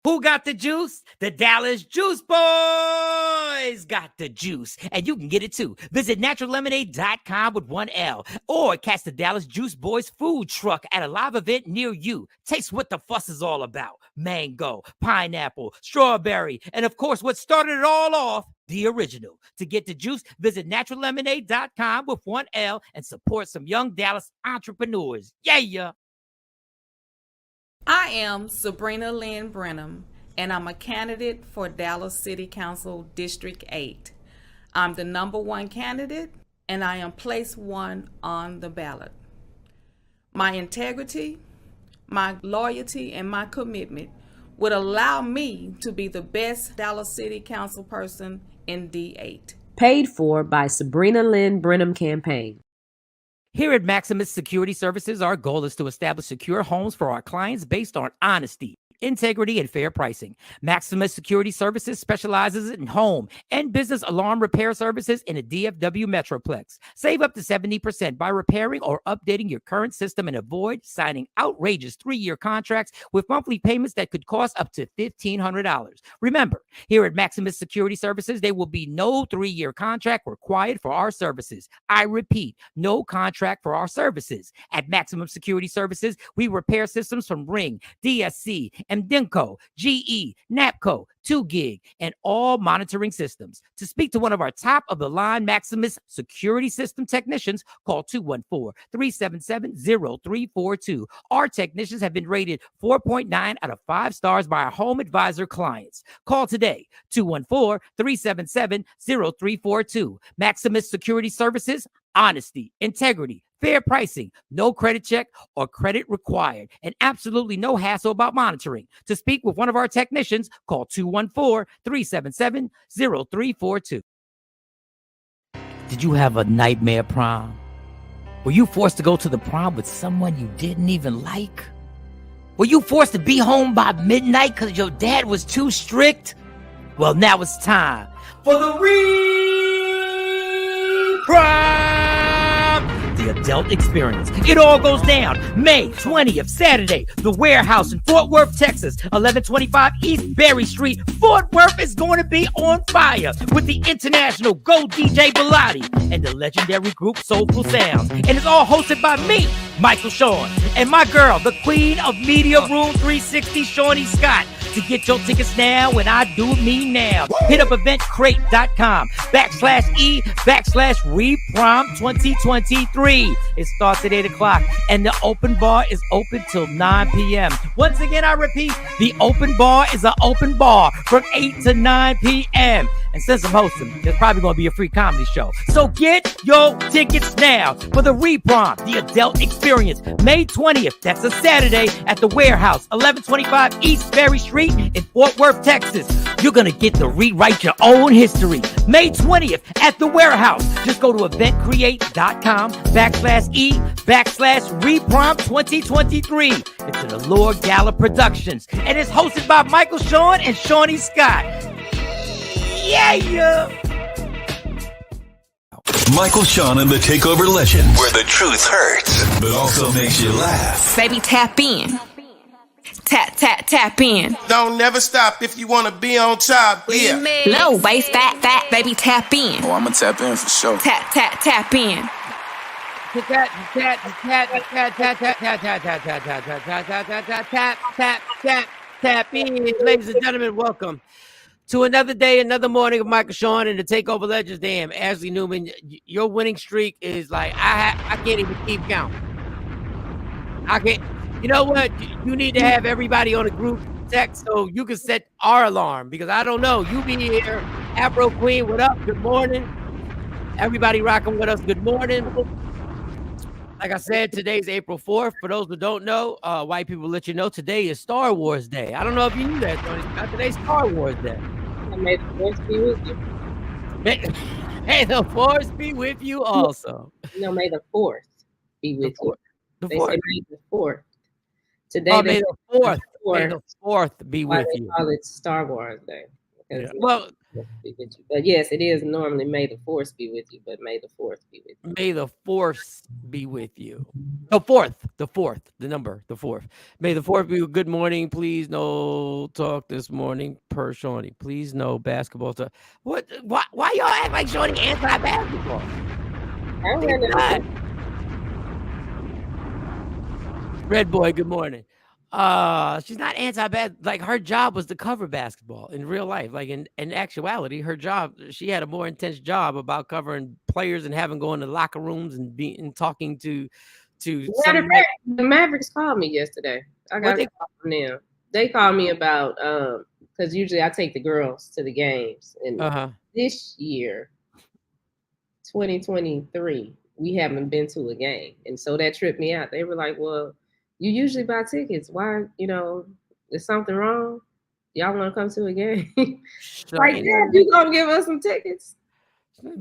Who got the juice? The Dallas Juice Boys got the juice, and you can get it too. Visit naturallemonade.com with one L, or catch the Dallas Juice Boys food truck at a live event near you. Taste what the fuss is all about. Mango, pineapple, strawberry, and of course, what started it all off, the original. To get the juice, visit naturallemonade.com with one L and support some young Dallas entrepreneurs. Yeah. I am Sabrina Lynn Brenham, and I'm a candidate for Dallas City Council District 8. I'm the #1 candidate, and I am place 1 on the ballot. My integrity, my loyalty, and my commitment would allow me to be the best Dallas City Council person in D8. Paid for by Sabrina Lynn Brenham Campaign. Here at Maximus Security Services, our goal is to establish secure homes for our clients based on honesty, integrity, and fair pricing. Maximus Security Services specializes in home and business alarm repair services in the DFW Metroplex. Save up to 70% by repairing or updating your current system and avoid signing outrageous 3-year contracts with monthly payments that could cost up to $1,500. Remember, here at Maximus Security Services, there will be no 3-year contract required for our services. I repeat, no contract for our services. At Maximum Security Services, we repair systems from Ring, DSC, MDENCO, GE, NAPCO, 2GIG, and all monitoring systems. To speak to one of our top-of-the-line Maximus security system technicians, call 214-377-0342. Our technicians have been rated 4.9 out of 5 stars by our Home Advisor clients. Call today, 214-377-0342. Maximus Security Services, honesty, integrity, fair pricing, no credit check or credit required, and absolutely no hassle about monitoring. To speak with one of our technicians, call 214-377-0342. Did you have a nightmare prom? Were you forced to go to the prom with someone you didn't even like? Were you forced to be home by midnight because your dad was too strict? Well, now it's time for the Prom, the adult experience. It all goes down May 20th, Saturday, the Warehouse in Fort Worth, Texas, 1125 East Berry Street. Fort Worth is going to be on fire with the international Go DJ Bellotti and the legendary group Soulful Sounds. And it's all hosted by me, Michael Shawn, and my girl, the queen of Media Room 360, Shawnee Scott. To get your tickets now when I do me now, hit up eventcrate.com/E/Reprom 2023. It starts at 8 o'clock and the open bar is open till 9 p.m. Once again, I repeat, the open bar is an open bar from 8 to 9 p.m. And since I'm hosting, there's probably going to be a free comedy show. So get your tickets now for the Reprom, the adult experience, May 20th. That's a Saturday at the Warehouse, 1125 East Berry Street in Fort Worth, Texas. You're going to get to rewrite your own history. May 20th at the Warehouse. Just go to eventcreate.com/E/Reprom 2023. It's an Allure Gala Productions. And it's hosted by Michael Shawn and Shawnee Scott. Yeah. Michael Shawn and the Takeover legend, where the truth hurts, but also makes you laugh. Baby, tap in. Tap in. Don't never stop if you want to be on top. Yeah. Low waist, fat, baby, tap in. Oh, I'ma tap in for sure. Tap in. Tap in. Ladies and gentlemen, welcome to another day, another morning of Michael Shawn and the Takeover Legends. Damn, Ashley Newman, your winning streak is like, I can't even keep count. I can't. You know what? You need to have everybody on a group text so you can set our alarm, because I don't know. You be here. Afro Queen, what up? Good morning. Everybody rocking with us. Good morning. Like I said, today's April 4th. For those who don't know, white people let you know today is Star Wars Day. I don't know if you knew that, Tony. Today's Star Wars Day. May the force be with you. May the force be with you also. No, may the force be with you. The They fourth. say May the 4th. Today Oh, May the 4th. May the fourth be Why with they you. call it Star Wars Day. Yeah. Because Well, be with you. But yes, it is normally May the Force be with you, but May the Fourth be with you. may the force be with you. The fourth, the number, the fourth. May the fourth be. Good morning, please. No talk this morning per Shawnee. Please no basketball talk. What? Why y'all act like Shawnee anti-basketball? I don't She's have not. nothing. Red boy, good morning. She's not anti-bad. Like her job was to cover basketball in real life. Like in actuality, her job, she had a more intense job about covering players and having going to locker rooms and talking to Matter of some. fact, the Mavericks called me yesterday. I What got they a call from them. They called me about because usually I take the girls to the games, and this year, 2023, we haven't been to a game, and so that tripped me out. They were like, "Well, you usually buy tickets. Why? Is something wrong? Y'all want to come to a game?" Like, yeah, you gonna give us some tickets?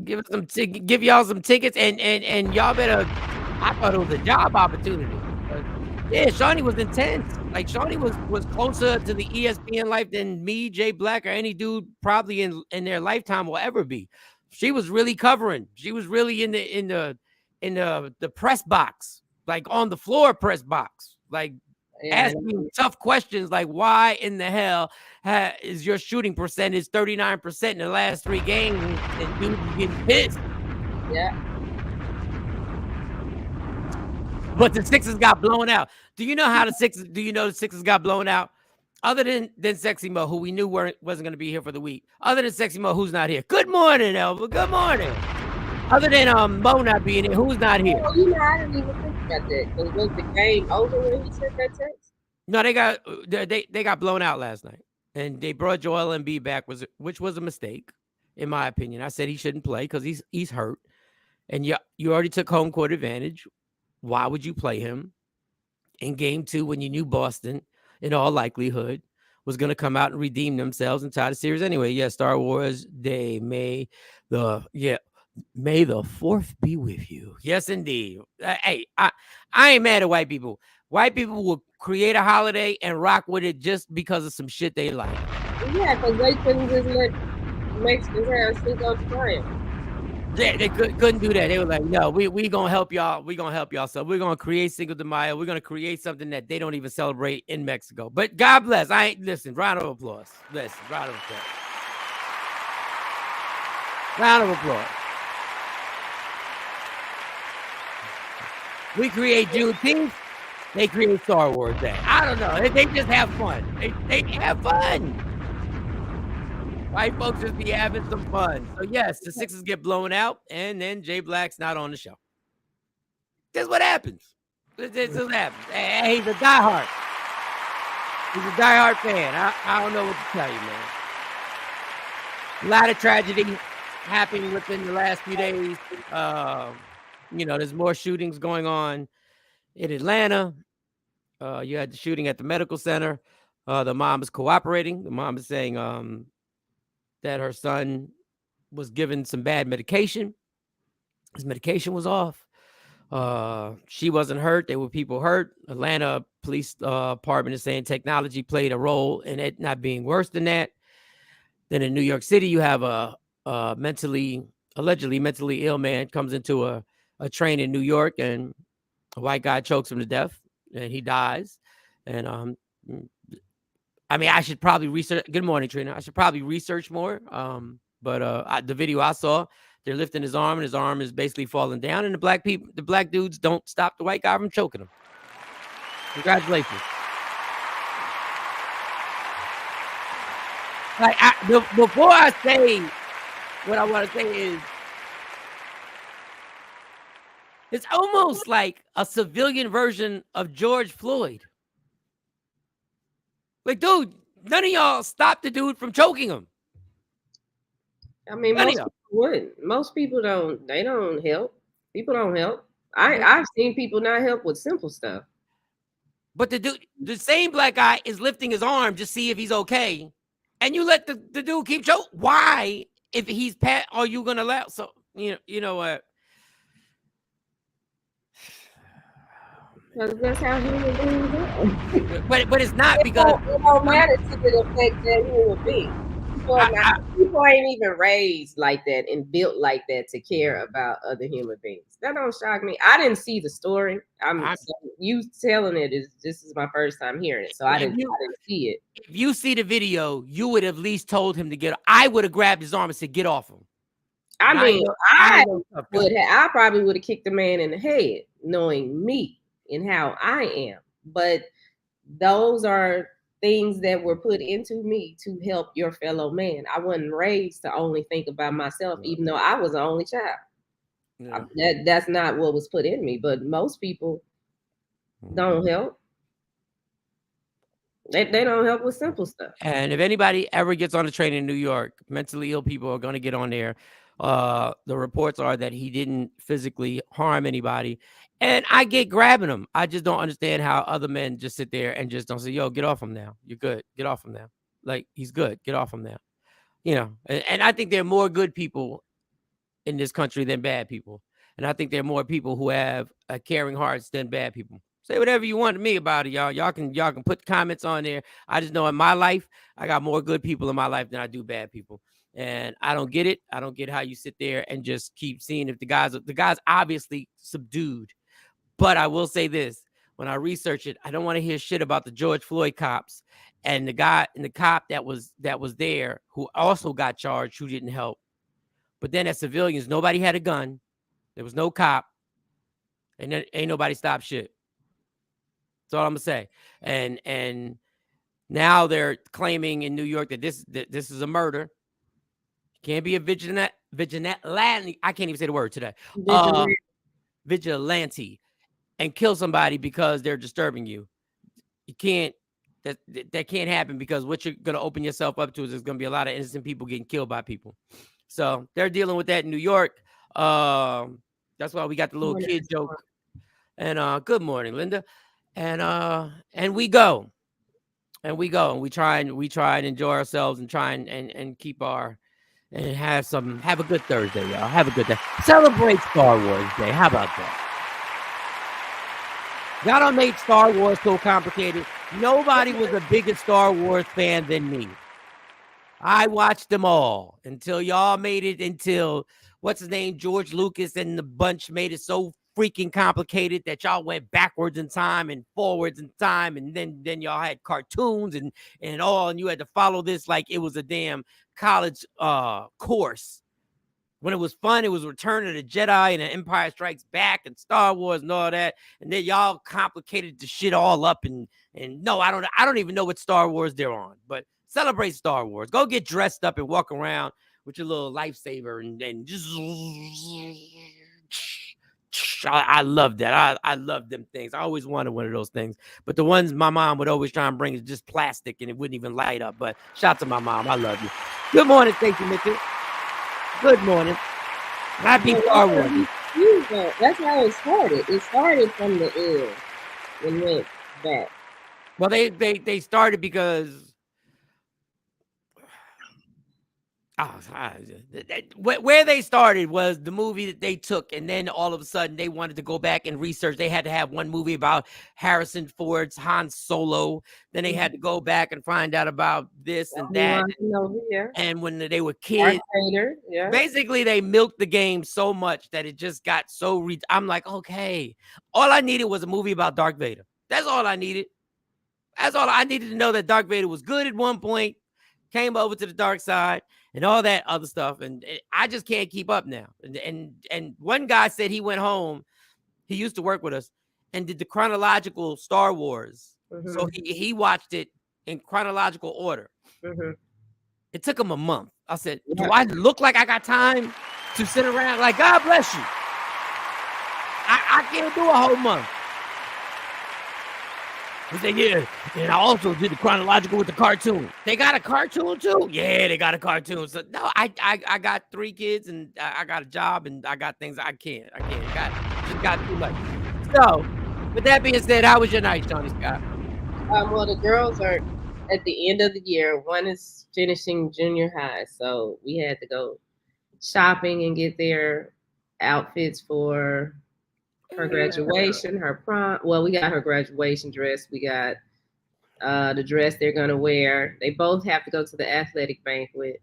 give y'all some tickets and y'all better. I thought it was a job opportunity. Yeah, Shawnee was intense. Like Shawnee was closer to the ESPN life than me, Jay Black, or any dude probably in their lifetime will ever be. She was really covering. She was really in the press box, like on the floor press box, like asking tough questions like why in the hell is your shooting percentage 39% in the last 3 games and dudes getting pissed. Yeah. But the Sixers got blown out. Do you know the Sixers got blown out? Other than Sexy Mo, who we knew wasn't going to be here for the week. Other than Sexy Mo, who's not here? Good morning, Elva. Good morning. Other than Mo not being here, who's not here? Oh, I didn't even think about that. Was the game over when he sent that text? No, they got blown out last night, and they brought Joel Embiid back, which was a mistake, in my opinion. I said he shouldn't play because he's hurt, and you already took home court advantage. Why would you play him in game 2 when you knew Boston, in all likelihood, was going to come out and redeem themselves and tie the series anyway? Yeah, Star Wars Day, May the 4th be with you. Yes, indeed. Hey, I ain't mad at white people. White people will create a holiday and rock with it just because of some shit they like. Yeah, because they couldn't just let Mexicans have Cinco de Mayo. Yeah, they couldn't do that. They were like, no, we gonna help y'all. We gonna help y'all. So we're gonna create Cinco de Mayo. We're gonna create something that they don't even celebrate in Mexico. But God bless. Listen. Round of applause. Listen. Round of applause. Round of applause. We create Juneteenth. They create Star Wars Day. I don't know. They just have fun. They have fun. White folks just be having some fun. So yes, the Sixers get blown out, and then Jay Black's not on the show. This is what happens. This just happens. Hey, he's a diehard. He's a diehard fan. I don't know what to tell you, man. A lot of tragedy happening within the last few days. There's more shootings going on in Atlanta. You had the shooting at the medical center. The mom is cooperating. The mom is saying that her son was given some bad medication. His medication was off. She wasn't hurt. There were people hurt. Atlanta Police Department is saying technology played a role in it not being worse than that. Then in New York City, you have a allegedly mentally ill man comes into a train in New York, and a white guy chokes him to death, and he dies. And I should probably research. Good morning, Trina. I should probably research more. But the video I saw, they're lifting his arm, and his arm is basically falling down. And the black dudes don't stop the white guy from choking him. Congratulations. Before I say what I want to say is, it's almost like a civilian version of George Floyd. Like, dude, none of y'all stopped the dude from choking him. Most people wouldn't. Most people don't. They don't help. People don't help. I've seen people not help with simple stuff. But the same black guy is lifting his arm to see if he's okay, and you let the dude keep choking. Why, if he's pat, are you gonna allow? So you know what? Because that's how human beings are. But it's not because It don't matter to the effect that human being. People ain't even raised like that and built like that to care about other human beings. That don't shock me. I didn't see the story. So you telling it is this is my first time hearing it, so I didn't see it. If you see the video, you would have at least told him to get. I would have grabbed his arm and said, "Get off him." I mean, I probably would have kicked the man in the head, knowing me and how I am. But those are things that were put into me to help your fellow man. I wasn't raised to only think about myself, even though I was the only child. Yeah. That's not what was put in me. But most people don't help. They don't help with simple stuff. And if anybody ever gets on a train in New York, mentally ill people are going to get on there. The reports are that he didn't physically harm anybody. And I get grabbing him. I just don't understand how other men just sit there and just don't say, yo, get off him now. You're good. Get off him now. Like, he's good. Get off him now. You know, and I think there are more good people in this country than bad people. And I think there are more people who have caring hearts than bad people. Say whatever you want to me about it, y'all. Y'all can put comments on there. I just know in my life, I got more good people in my life than I do bad people. And I don't get it. I don't get how you sit there and just keep seeing if the guy's obviously subdued. But I will say this. When I research it, I don't want to hear shit about the George Floyd cops and the guy and the cop that was there who also got charged who didn't help. But then as civilians, nobody had a gun. There was no cop. And then ain't nobody stopped shit. That's all I'm gonna say. And now they're claiming in New York that this is a murder. Can't be a vigilante. I can't even say the word today. Vigilante and kill somebody because they're disturbing you. You can't. That can't happen because what you're gonna open yourself up to is there's gonna be a lot of innocent people getting killed by people. So they're dealing with that in New York. That's why we got the little kid joke. And good morning, Linda. And we go. And we try and enjoy ourselves and try and keep our and have a good Thursday, y'all. Have a good day. Celebrate Star Wars Day. How about that? Y'all don't make Star Wars so complicated. Nobody was a bigger Star Wars fan than me. I watched them all until y'all made it until what's his name? George Lucas and the bunch made it so freaking complicated that y'all went backwards in time and forwards in time. And then y'all had cartoons and all, and you had to follow this like it was a damn college course. When it was fun, it was Return of the Jedi and Empire Strikes Back and Star Wars and all that. And then y'all complicated the shit all up. And no, I don't even know what Star Wars they're on. But celebrate Star Wars. Go get dressed up and walk around with your little lifesaver and just. I love that. I love them things. I always wanted one of those things. But the ones my mom would always try and bring is just plastic and it wouldn't even light up. But shout out to my mom. I love you. Good morning, Stacey Mitchell. Good morning. Happy Star Wars. That's how it started. It started from the end and went back. Well, they started because where they started was the movie that they took, and then all of a sudden they wanted to go back and research. They had to have one movie about Harrison Ford's Han Solo. Then they had to go back and find out about this and that. And when they were kids, basically they milked the game so much that it just got so. I'm like, okay, all I needed was a movie about Darth Vader. That's all I needed. That's all I needed to know, that Darth Vader was good at one point, came over to the dark side, and all that other stuff. And I just can't keep up now. And one guy said he went home. He used to work with us and did the chronological Star Wars. Mm-hmm. So he watched it in chronological order. Mm-hmm. It took him a month. I said, do I look like I got time to sit around? Like, God bless you. I can't do a whole month. He said, yeah, and I also did the chronological with the cartoon. They got a cartoon too? Yeah, they got a cartoon. So no, I got 3 kids and I got a job and I got things I can't. Just got too much. So, with that being said, how was your night, Shawnee Scott? Well, the girls are at the end of the year. One is finishing junior high, so we had to go shopping and get their outfits for her graduation, her prom. Well, we got her graduation dress. We got the dress they're gonna wear. They both have to go to the athletic banquet.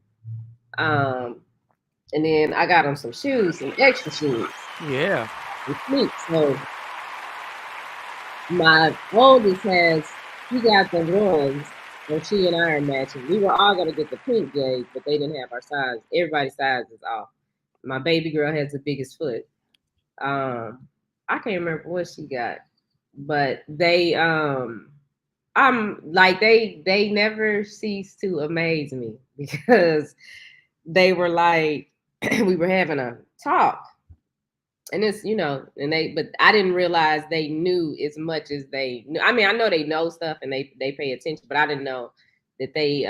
And then I got them some shoes, some extra shoes. Yeah. So my oldest she got the ones, and she and I are matching. We were all gonna get the pink J's, but they didn't have our size. Everybody's size is off. My baby girl has the biggest foot. I can't remember what she got, but I'm like they never cease to amaze me because they were like we were having a talk, and it's but I didn't realize they knew as much as they knew. I mean, I know they know stuff and they pay attention, but I didn't know that they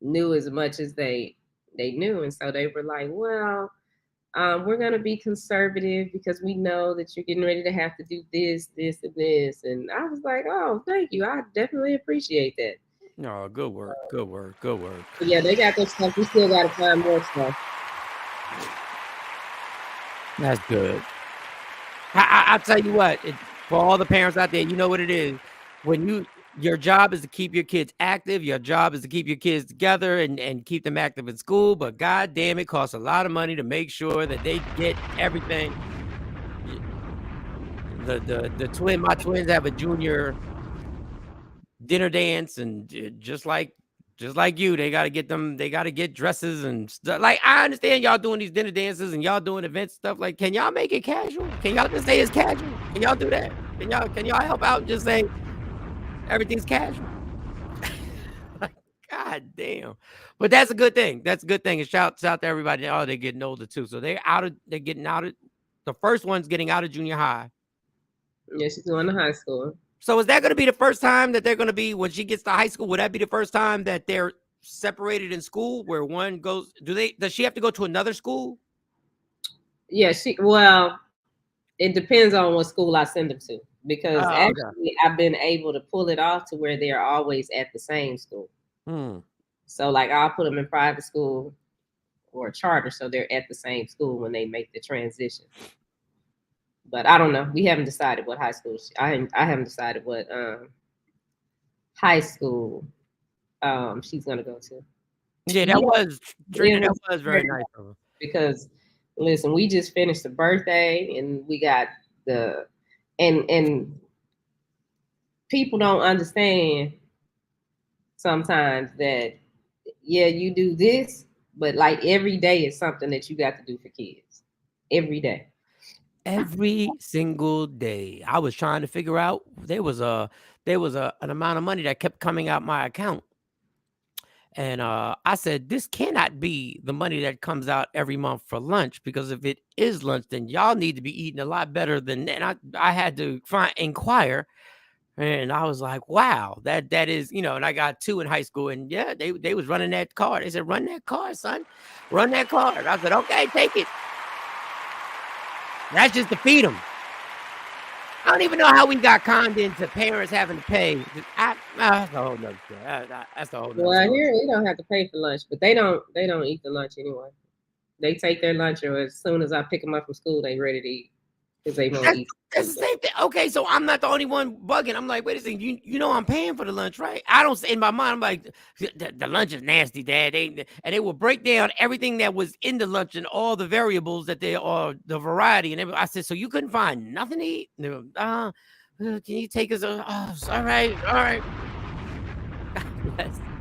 knew as much as they knew. And so they were like, well, we're going to be conservative because we know that you're getting ready to have to do this, this, and this. And I was like, oh, thank you. I definitely appreciate that. No, good work. Good work. Good work. But yeah, they got their stuff. We still got to find more stuff. That's good. I'll tell you what, for all the parents out there, you know what it is. When your job is to keep your kids active, your job is to keep your kids together and keep them active in school. But God damn, it costs a lot of money to make sure that they get everything. My twins have a junior dinner dance, and just like you, they got to get dresses and stuff. Like, I understand y'all doing these dinner dances and y'all doing event stuff. Like, can y'all make it casual? Can y'all just say it's casual? Can y'all do that? Can y'all help out and just say everything's casual? Like, God damn. But that's a good thing. That's a good thing. And shouts out to everybody. Oh, they're getting older too. So they're getting out of the first one's getting out of junior high. Yeah, she's going to high school. So is that going to be the first time that they're going to be, when she gets to high school, would that be the first time that they're separated in school, where one goes, does she have to go to another school? Yeah, it depends on what school I send them to, because actually I've been able to pull it off to where they're always at the same school. So like I'll put them in private school or a charter, so they're at the same school when they make the transition. But I don't know. We haven't decided what high school. I haven't decided what high school she's gonna go to. Yeah, that was very nice of her. Because listen, we just finished the birthday, and we got and people don't understand sometimes that you do this, but like every day is something that you got to do for kids. Every day. Every single day. I was trying to figure out, there was an amount of money that kept coming out my account. And I said, this cannot be the money that comes out every month for lunch, because if it is lunch, then y'all need to be eating a lot better than that. And I had to inquire, and I was like, wow, that is, and I got 2 in high school, and yeah, they was running that card. They said, run that card, son, run that card. I said, okay, take it. That's just to feed them. I don't even know how we got conned into parents having to pay. That's a whole nother story. That's a whole nother story. Here you don't have to pay for lunch, but they don't eat the lunch anyway. They take their lunch, or as soon as I pick them up from school, they ready to eat, because they won't eat. That's the same thing. Okay, so I'm not the only one bugging. I'm like, wait a second, you know I'm paying for the lunch, right? I don't, in my mind, I'm like, the lunch is nasty, Dad. And they will break down everything that was in the lunch and all the variables that they are, the variety. And I said, so you couldn't find nothing to eat? Can you take us? All right.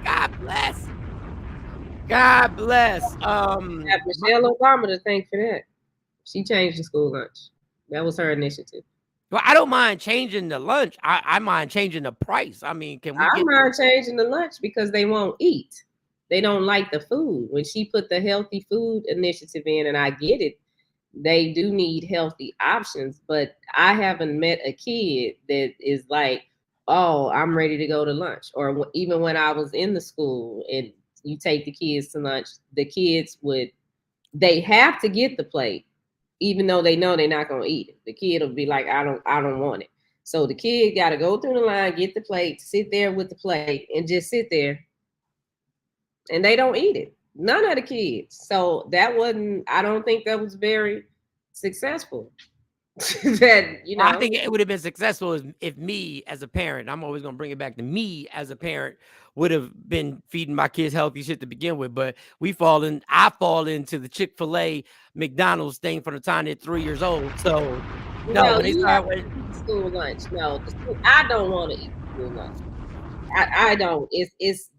God bless. God bless. Michelle Obama to thank for that. She changed the school lunch. That was her initiative. Well, I don't mind changing the lunch. I mind changing the price. I mean, I mind changing the lunch because they won't eat. They don't like the food. When she put the healthy food initiative in, and I get it, they do need healthy options. But I haven't met a kid that is like, oh, I'm ready to go to lunch. Or even when I was in the school and you take the kids to lunch, the kids they have to get the plate, even though they know they're not going to eat it. The kid will be like, I don't want it. So the kid got to go through the line, get the plate, sit there with the plate, and just sit there. And they don't eat it. None of the kids. So I don't think that was very successful. that, you know. I think it would have been successful if me as a parent, I'm always going to bring it back to me as a parent, would have been feeding my kids healthy shit to begin with. But I fall into the Chick-fil-A, McDonald's thing from the time they're 3 years old. So no, when they you have start to eat school lunch. No, I don't want to eat school lunch. I don't. It's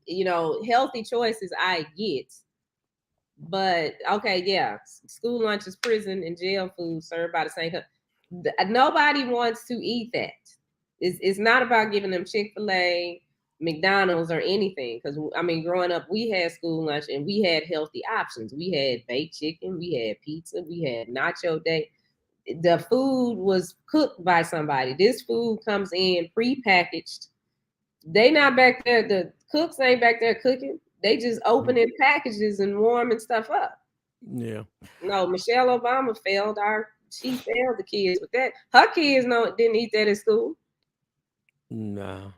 healthy choices I get. But okay, yeah, school lunch is prison and jail food served by the same company. Nobody wants to eat that. It's not about giving them Chick-fil-A, McDonald's, or anything. Because I mean, growing up, we had school lunch and we had healthy options. We had baked chicken, we had pizza, we had nacho day. The food was cooked by somebody. This food comes in prepackaged. They not back there. The cooks ain't back there cooking. They just opening packages and warming stuff up. Yeah. No, Michelle Obama failed she failed the kids with that. Her kids didn't eat that at school. No.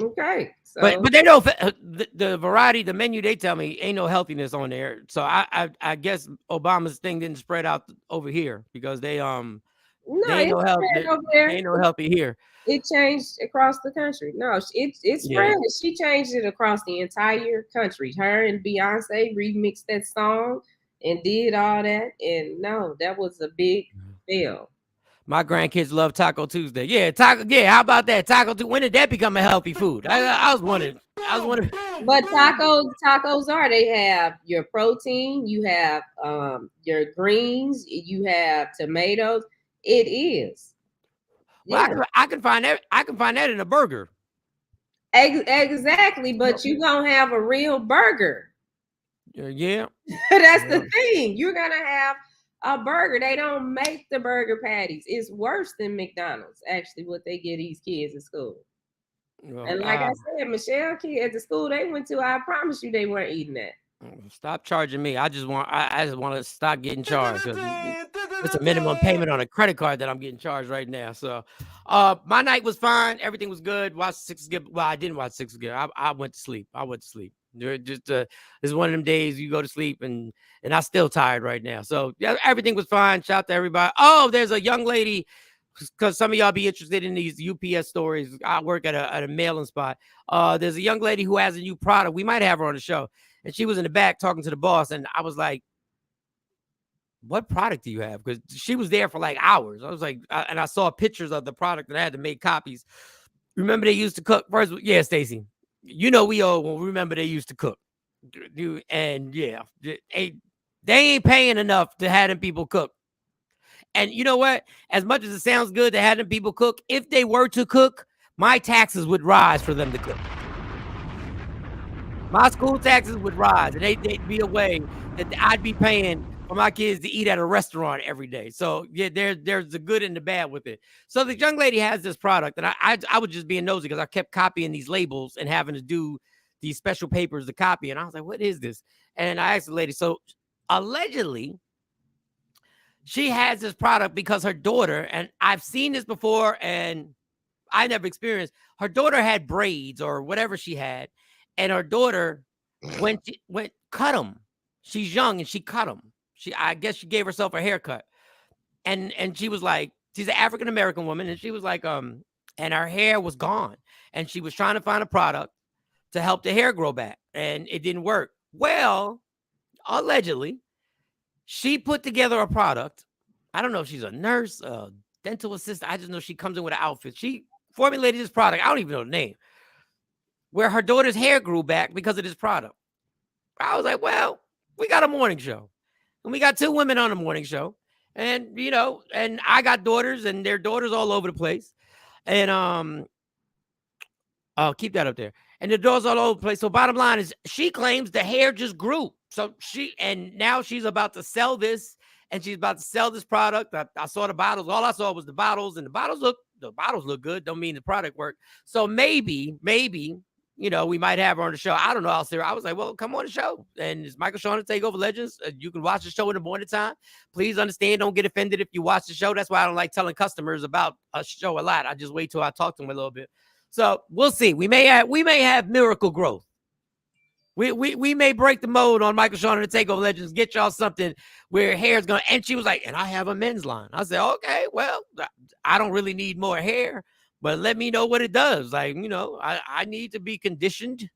Okay. So. But they don't the variety, the menu they tell me ain't no healthiness on there. So I guess Obama's thing didn't spread out over here because they ain't no healthy here. It changed across the country. No, it spread. Yeah. She changed it across the entire country. Her and Beyonce remixed that song and did all that. And no, that was a big fail. My grandkids love Taco Tuesday. Yeah, taco. Yeah, how about that? Taco Tuesday. When did that become a healthy food? I was wondering. But tacos they have your protein, you have your greens, you have tomatoes. It is. Well, yeah. I can find that. I can find that in a burger. Exactly, but you gonna have a real burger. Yeah. That's the thing. You're gonna have a burger. They don't make the burger patties. It's worse than McDonald's, actually, what they give these kids at school. Well, and like I said, Michelle kid at the school they went to, I promise you they weren't eating that. Stop charging me. I just want to stop getting charged. It's a minimum payment on a credit card that I'm getting charged right now. So my night was fine. Everything was good. Watched Six again. Well, I didn't watch Six again. I went to sleep. Just it's one of them days you go to sleep and I'm still tired right now. So yeah, everything was fine. Shout out to everybody. Oh, there's a young lady, because some of y'all be interested in these UPS stories. I work at a mailing spot. There's a young lady who has a new product. We might have her on the show. And she was in the back talking to the boss. And I was like, what product do you have? Because she was there for like hours. I was like, and I saw pictures of the product and I had to make copies. Remember they used to cook first? Yeah, Stacey. You know we all will remember they used to cook. And yeah, they ain't paying enough to have them people cook. And you know what? As much as it sounds good to have them people cook, if they were to cook, my taxes would rise for them to cook. My school taxes would rise, and they'd be a way that I'd be paying for my kids to eat at a restaurant every day. So yeah, there's the good and the bad with it. So the young lady has this product, and I was just being nosy because I kept copying these labels and having to do these special papers to copy. And I was like, what is this? And I asked the lady, so allegedly, she has this product because her daughter, and I've seen this before and I never experienced, her daughter had braids or whatever she had, and her daughter went cut them. She's young and she cut them. I guess she gave herself a haircut. And she was like, she's an African-American woman, and she was like, and her hair was gone. And she was trying to find a product to help the hair grow back, and it didn't work. Well, allegedly, she put together a product. I don't know if she's a nurse, a dental assistant. I just know she comes in with an outfit. She formulated this product. I don't even know the name. Where her daughter's hair grew back because of this product. I was like, well, we got a morning show. And we got two women on the morning show. And, and I got daughters and their daughters all over the place. And I'll keep that up there. And the daughters all over the place. So bottom line is she claims the hair just grew. So now she's about to sell this. And she's about to sell this product. I saw the bottles. All I saw was the bottles. And the bottles look good. Don't mean the product worked. So maybe, we might have her on the show. I don't know. I was like, well, come on the show. And it's Michael Shawn the Takeover Legends. You can watch the show in the morning time. Please understand, don't get offended if you watch the show. That's why I don't like telling customers about a show a lot. I just wait till I talk to them a little bit. So we'll see. We may have miracle growth. We may break the mold on Michael Shawn and the Takeover Legends. Get y'all something where hair's gonna. And she was like, and I have a men's line. I said, okay, well, I don't really need more hair, but let me know what it does. Like, I need to be conditioned.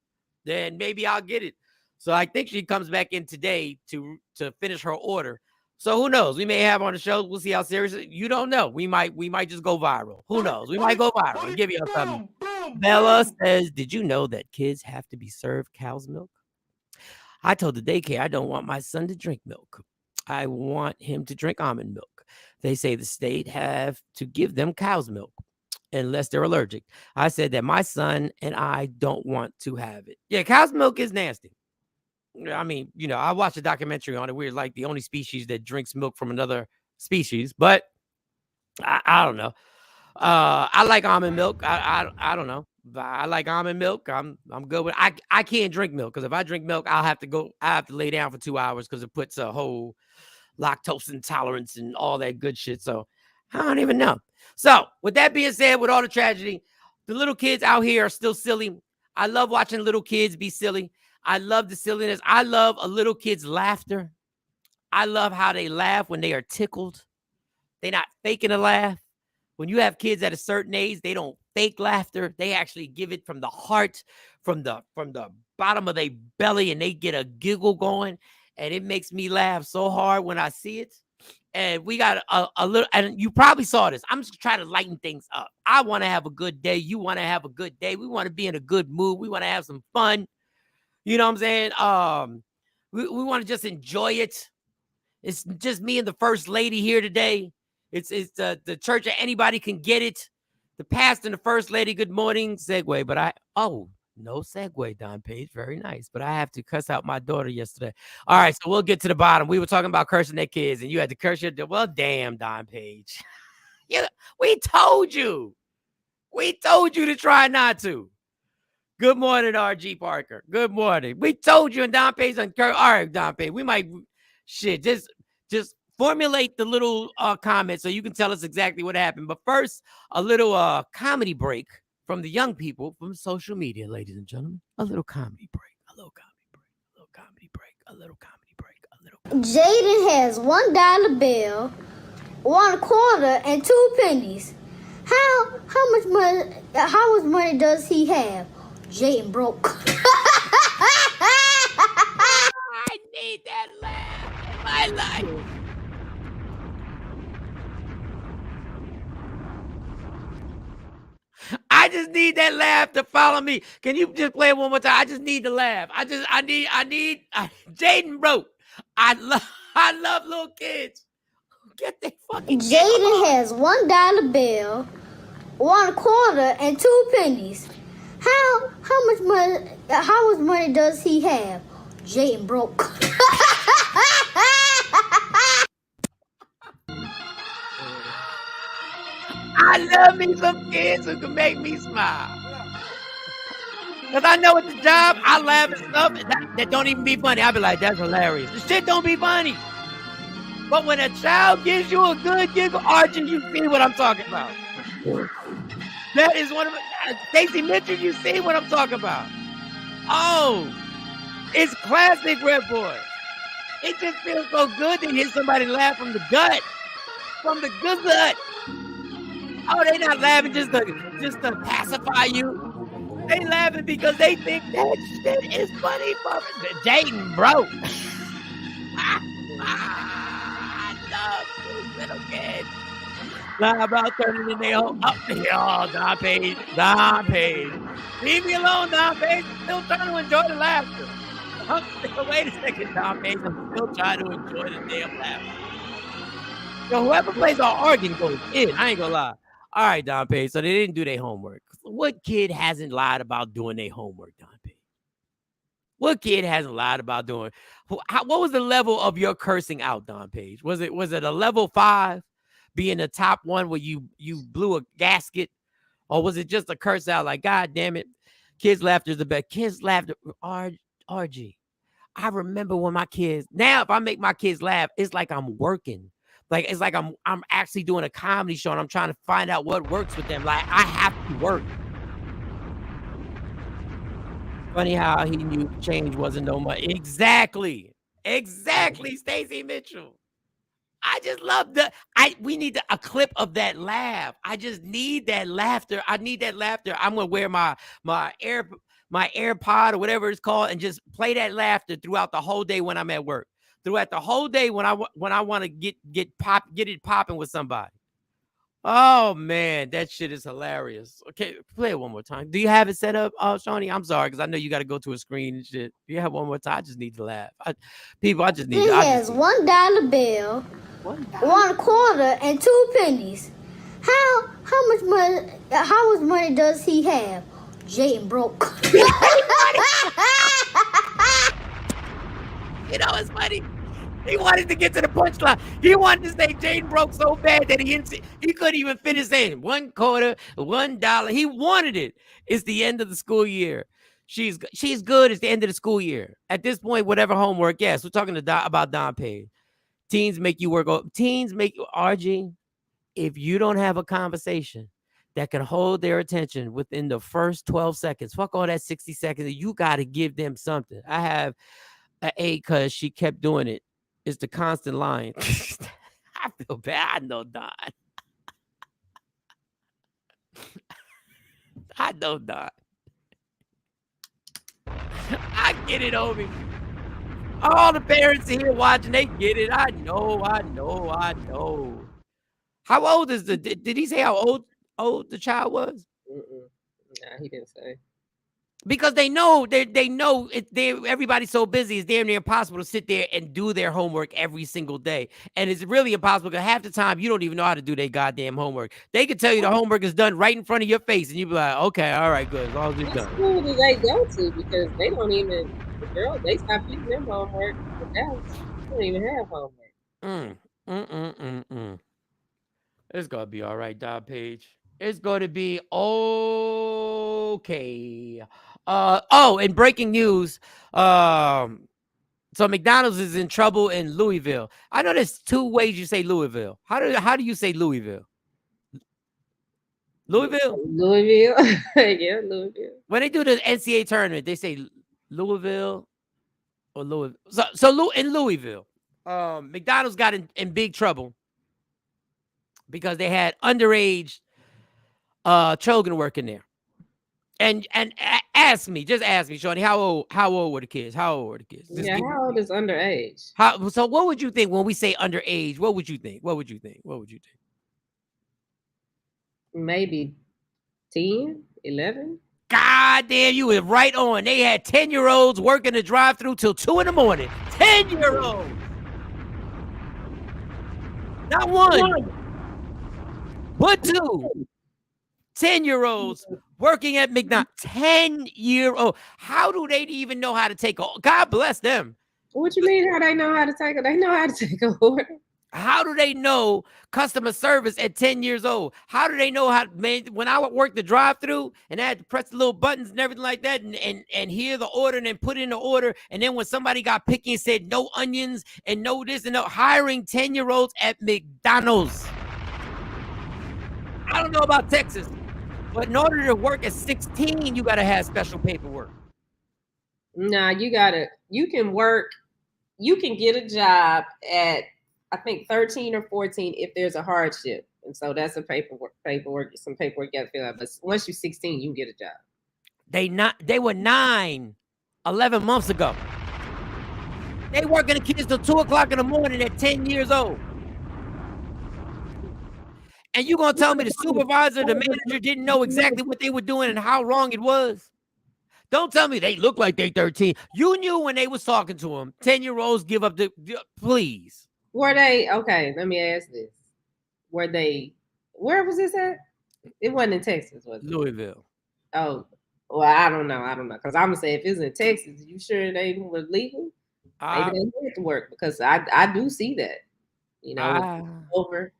Then maybe I'll get it. So I think she comes back in today to finish her order. So who knows? We may have on the show. We'll see how serious. You don't know. We might just go viral. Who knows? We might go viral and give you something. Bella says, did you know that kids have to be served cow's milk? I told the daycare I don't want my son to drink milk. I want him to drink almond milk. They say the state have to give them cow's milk unless they're allergic. I said that my son and I don't want to have it. Yeah, cow's milk is nasty. I mean, I watched a documentary on it. We're like the only species that drinks milk from another species, but I don't know. I like almond milk. I don't know. I like almond milk. I'm good with it. I can't drink milk because if I drink milk, I have to lay down for 2 hours because it puts a whole lactose intolerance and all that good shit. So I don't even know. So with that being said, with all the tragedy, the little kids out here are still silly. I love watching little kids be silly. I love the silliness. I love a little kid's laughter. I love how they laugh when they are tickled. They're not faking a laugh. When you have kids at a certain age, they don't fake laughter. They actually give it from the heart, from the bottom of their belly, and they get a giggle going. And it makes me laugh so hard when I see it. And we got a little, and you probably saw this. I'm just trying to lighten things up. I want to have a good day. You want to have a good day. We want to be in a good mood. We want to have some fun. You know what I'm saying? We want to just enjoy it. It's just me and the first lady here today. It's the church that anybody can get it. The pastor and the first lady, good morning, segue. But no segue, Don Page. Very nice. But I have to cuss out my daughter yesterday. All right, so we'll get to the bottom. We were talking about cursing their kids, and you had to curse your. Well, damn, Don Page. We told you. We told you to try not to. Good morning, RG Parker. Good morning. We told you, and Don Page on All right, Don Page. We might just formulate the little comment so you can tell us exactly what happened. But first, a little comedy break from the young people from social media, ladies and gentlemen. A little comedy break. A little comedy break. A little comedy break. A little comedy break. A little. Jaden has $1 bill, 1 quarter, and 2 pennies. How much money does he have? Jaden broke. I need that laugh in my life. I just need that laugh to follow me. Can you just play it one more time? I just need the laugh. I need Jaden broke. I love little kids. Get their fucking Jaden has $1 bill, 1 quarter, and 2 pennies. How much money does he have? Jaden broke. I love me some kids who can make me smile. Because I know at the job, I laugh at stuff that don't even be funny. I'll be like, that's hilarious. The shit don't be funny. But when a child gives you a good giggle, Archie, you see what I'm talking about. That is one of my... Stacey Mitchell, you see what I'm talking about. Oh, it's classic Red Boy. It just feels so good to hear somebody laugh from the gut. From the good gut. Oh, they not laughing just to pacify you. They laughing because they think that shit is funny for Jaden, bro. I love those little kids. Lie about turning in their home. Oh, Don Page. Don Page. Leave me alone, Don Page. I'm still trying to enjoy the laughter. Wait a second, Don Page. I'm still trying to enjoy the damn laughter. Yo, whoever plays our organ goes in. I ain't gonna lie. All right, Don Page. So they didn't do their homework. What kid hasn't lied about doing their homework, Don Page? What kid hasn't lied about doing? What was the level of your cursing out, Don Page? Was it a level 5, being the top one where you blew a gasket, or was it just a curse out like, God damn it, kids' laughter is the best? Kids' laughter, RG. I remember when my kids. Now, if I make my kids laugh, it's like I'm working. Like, it's like I'm actually doing a comedy show and I'm trying to find out what works with them. Like, I have to work. Funny how he knew change wasn't no money. Exactly, Stacey Mitchell. I just love we need a clip of that laugh. I just need that laughter. I need that laughter. I'm gonna wear my AirPod or whatever it's called and just play that laughter throughout the whole day when I'm at work. Throughout the whole day when I want to get it popping with somebody. Oh man, that shit is hilarious. Okay, play it one more time. Do you have it set up, Shawnee? I'm sorry because I know you got to go to a screen and shit. Do you have one more time? I just need to laugh. People, I just need. He has $1 bill, $1 quarter, and 2 pennies. How much money does he have? Jayden broke. You know it's funny. He wanted to get to the punchline. He wanted to say Jayden broke so bad that he couldn't even finish saying 1 quarter, $1. He wanted it. It's the end of the school year. She's good. It's the end of the school year. At this point, whatever homework. Yes, we're talking about Don Payne. Teens make you work. Teens make you RG. If you don't have a conversation that can hold their attention within the first 12 seconds, fuck all that 60 seconds. You got to give them something. I have an A because she kept doing it. It's the constant lying. I feel bad. I know Don. I know Don. I get it, Obi. All the parents here watching, they get it. I know. How old is did he say how old the child was? Nah, he didn't say. Because they know everybody's so busy, it's damn near impossible to sit there and do their homework every single day. And it's really impossible because half the time you don't even know how to do their goddamn homework. They can tell you the homework is done right in front of your face, and you be like, okay, all right, good, as long as it's done. What school do they go to? Because they don't even, they stopped using them homework. They don't even have homework. It's gonna be all right, Dog Page. It's going to be okay. And breaking news. So McDonald's is in trouble in Louisville. I know there's 2 ways you say Louisville. How do you say Louisville? Louisville? Yeah, Louisville. When they do the NCAA tournament, they say Louisville or Louisville. So in Louisville, McDonald's got in big trouble because they had underage children working there. And ask me, Shawnee, how old were the kids? How old How old is underage? So what would you think when we say underage? What would you think? Maybe 10, 11. God damn, you were right on. They had 10-year-olds working the drive-thru till 2 a.m. 10-year-olds. Not one, but 2. 10-year-olds working at McDonald's. 10-year-old. How do they even know how to take God bless them. What you mean? How they know how to take it? They know how to take an order. How do they know customer service at 10 years old? How do they know when I would work the drive-thru and I had to press the little buttons and everything like that and hear the order and then put in the order. And then when somebody got picky and said no onions and no this and no, hiring 10-year-olds at McDonald's. I don't know about Texas. But in order to work at 16, you got to have special paperwork. Nah, you can get a job at, I think 13 or 14 if there's a hardship. And so that's some paperwork you got to fill out. But once you're 16, you can get a job. They were 9, 11 months ago. They working the kids till 2 o'clock in the morning at 10 years old. And you gonna tell me the supervisor, the manager didn't know exactly what they were doing and how wrong it was? Don't tell me they look like they 13. You knew when they was talking to them. 10-year-olds give up please. Were they, okay, let me ask this. Where was this at? It wasn't in Texas, was it? Louisville. Oh, well, I don't know. Because I'm going to say if it's in Texas, you sure they were legal? Maybe they had to work because I do see that. Over.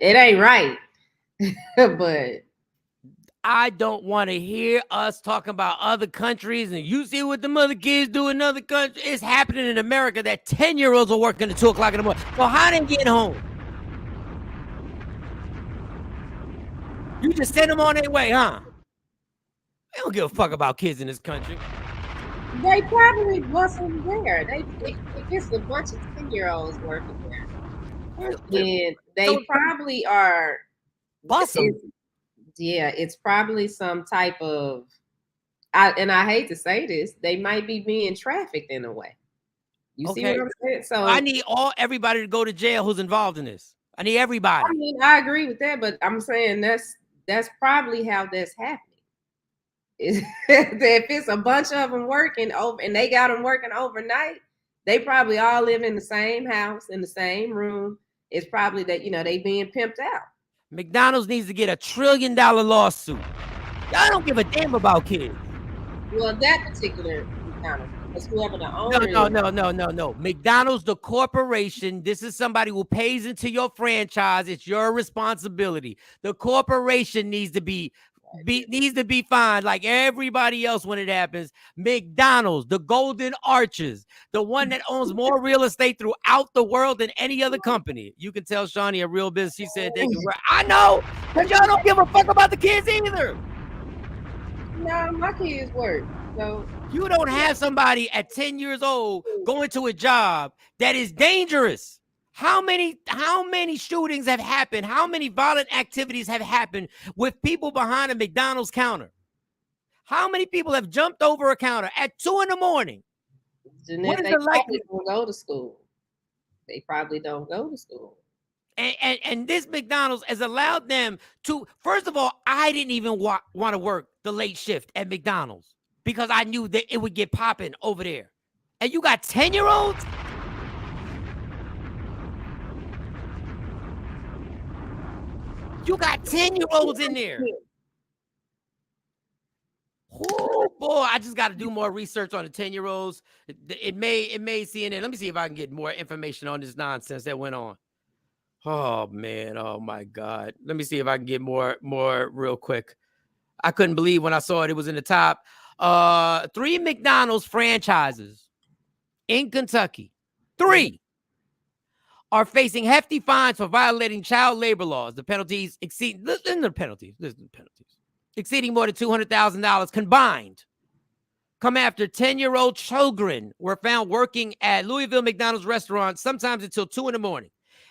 It ain't right, but I don't want to hear us talking about other countries and you see what the other kids do in other countries. It's happening in America that 10-year-olds are working at 2 o'clock in the morning. So how they getting home? You just send them on their way, huh? They don't give a fuck about kids in this country. They probably wasn't there. If it's a bunch of 10-year-olds working there, then they So probably are. bust them. It's probably some type of. I hate to say this, they might be being trafficked in a way. You see what Okay. I'm saying? So I need everybody to go to jail who's involved in this. I need everybody. I mean, I agree with that, but I'm saying that's probably how that's happening. If it's a bunch of them working over and they got them working overnight, they probably all live in the same house in the same room. It's probably that they being pimped out. McDonald's needs to get $1 trillion lawsuit. Y'all don't give a damn about kids. Well, that particular McDonald's, because whoever the owner is. No. McDonald's, the corporation, this is somebody who pays into your franchise. It's your responsibility. The corporation needs to be fined like everybody else when it happens. McDonald's, the Golden Arches, the one that owns more real estate throughout the world than any other company. You can tell Shawnee a real business. She said they can work. I know, because y'all don't give a fuck about the kids either. No, my kids work. So you don't have somebody at 10 years old going to a job that is dangerous. How many shootings have happened? How many violent activities have happened with people behind a McDonald's counter? How many people have jumped over a counter at 2 a.m? Jeanette, they probably don't go to school. They probably don't go to school. And this McDonald's has allowed them to, first of all, I didn't even want to work the late shift at McDonald's because I knew that it would get popping over there. And you got 10-year-olds? You got 10-year-olds in there. Oh boy, I just got to do more research on the 10-year-olds. It may CNN. Let me see if I can get more information on this nonsense that went on. Oh man, oh my God. Let me see if I can get more real quick. I couldn't believe when I saw it. It was in the top 3 McDonald's franchises in Kentucky. 3 are facing hefty fines for violating child labor laws. The penalties exceeding more than $200,000 combined. Come after 10-year-old children were found working at Louisville McDonald's restaurant sometimes until 2 a.m.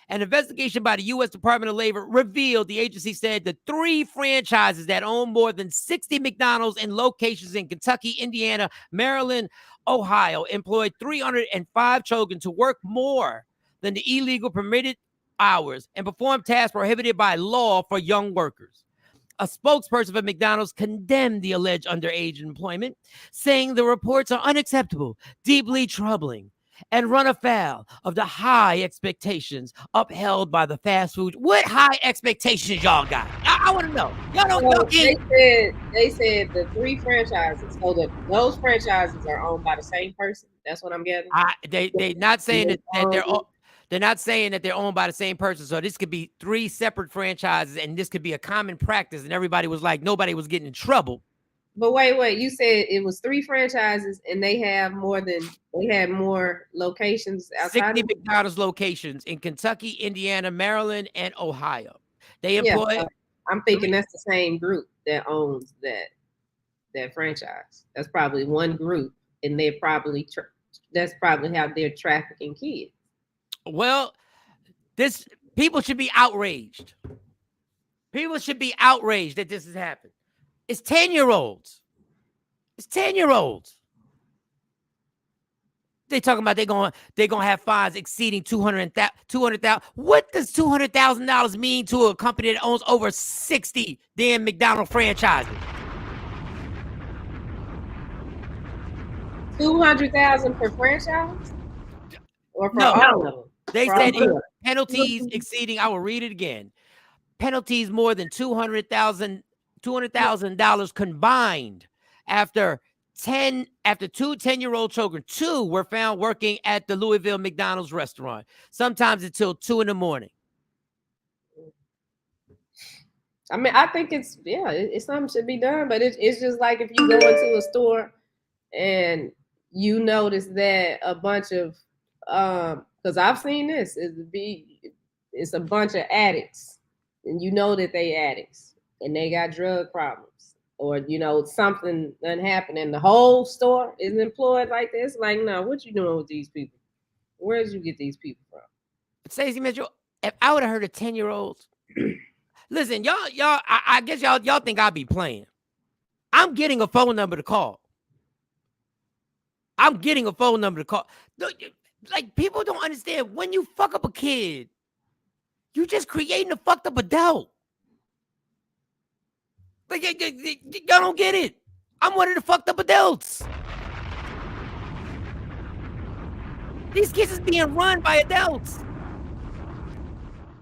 An investigation by the U.S. Department of Labor revealed the agency said the 3 franchises that own more than 60 McDonald's in locations in Kentucky, Indiana, Maryland, Ohio employed 305 children to work more than the illegal permitted hours and perform tasks prohibited by law for young workers. A spokesperson for McDonald's condemned the alleged underage employment, saying the reports are unacceptable, deeply troubling, and run afoul of the high expectations upheld by the fast food. What high expectations y'all got? I want to know. Y'all don't. They said the 3 franchises. So that those franchises are owned by the same person. That's what I'm getting. They not saying that they're all. They're not saying that they're owned by the same person. So this could be 3 separate franchises, and this could be a common practice. And everybody was like, nobody was getting in trouble. But wait, you said it was 3 franchises, and they had more locations outside. 60 McDonald's locations in Kentucky, Indiana, Maryland, and Ohio. They employ. I'm thinking that's the same group that owns that franchise. That's probably one group, and they're probably that's probably how they're trafficking kids. Well, people should be outraged. People should be outraged that this has happened. It's 10-year-olds. It's 10-year-olds. They talking about they're gonna have fines exceeding $200,000. What does $200,000 mean to a company that owns over 60 damn McDonald's franchises? $200,000 per franchise, or for all of them? They said penalties exceeding. I will read it again. Penalties more than $200,000 combined after 2 10-year-old children. 2 were found working at the Louisville McDonald's restaurant, sometimes until 2 a.m. I mean, I think it's something should be done, but it's just like if you go into a store and you notice that a bunch of because I've seen this, it's a bunch of addicts, and you know that they addicts and they got drug problems, or something done happened and the whole store is employed like this. Like, no, what you doing with these people? Where did you get these people from? Stacey Mitchell, if I would have heard a 10-year-old, listen, y'all, I guess y'all think I'd be playing. I'm getting a phone number to call. Like, people don't understand, when you fuck up a kid, you just creating a fucked up adult. Like, y'all don't get it. I'm one of the fucked up adults. These kids is being run by adults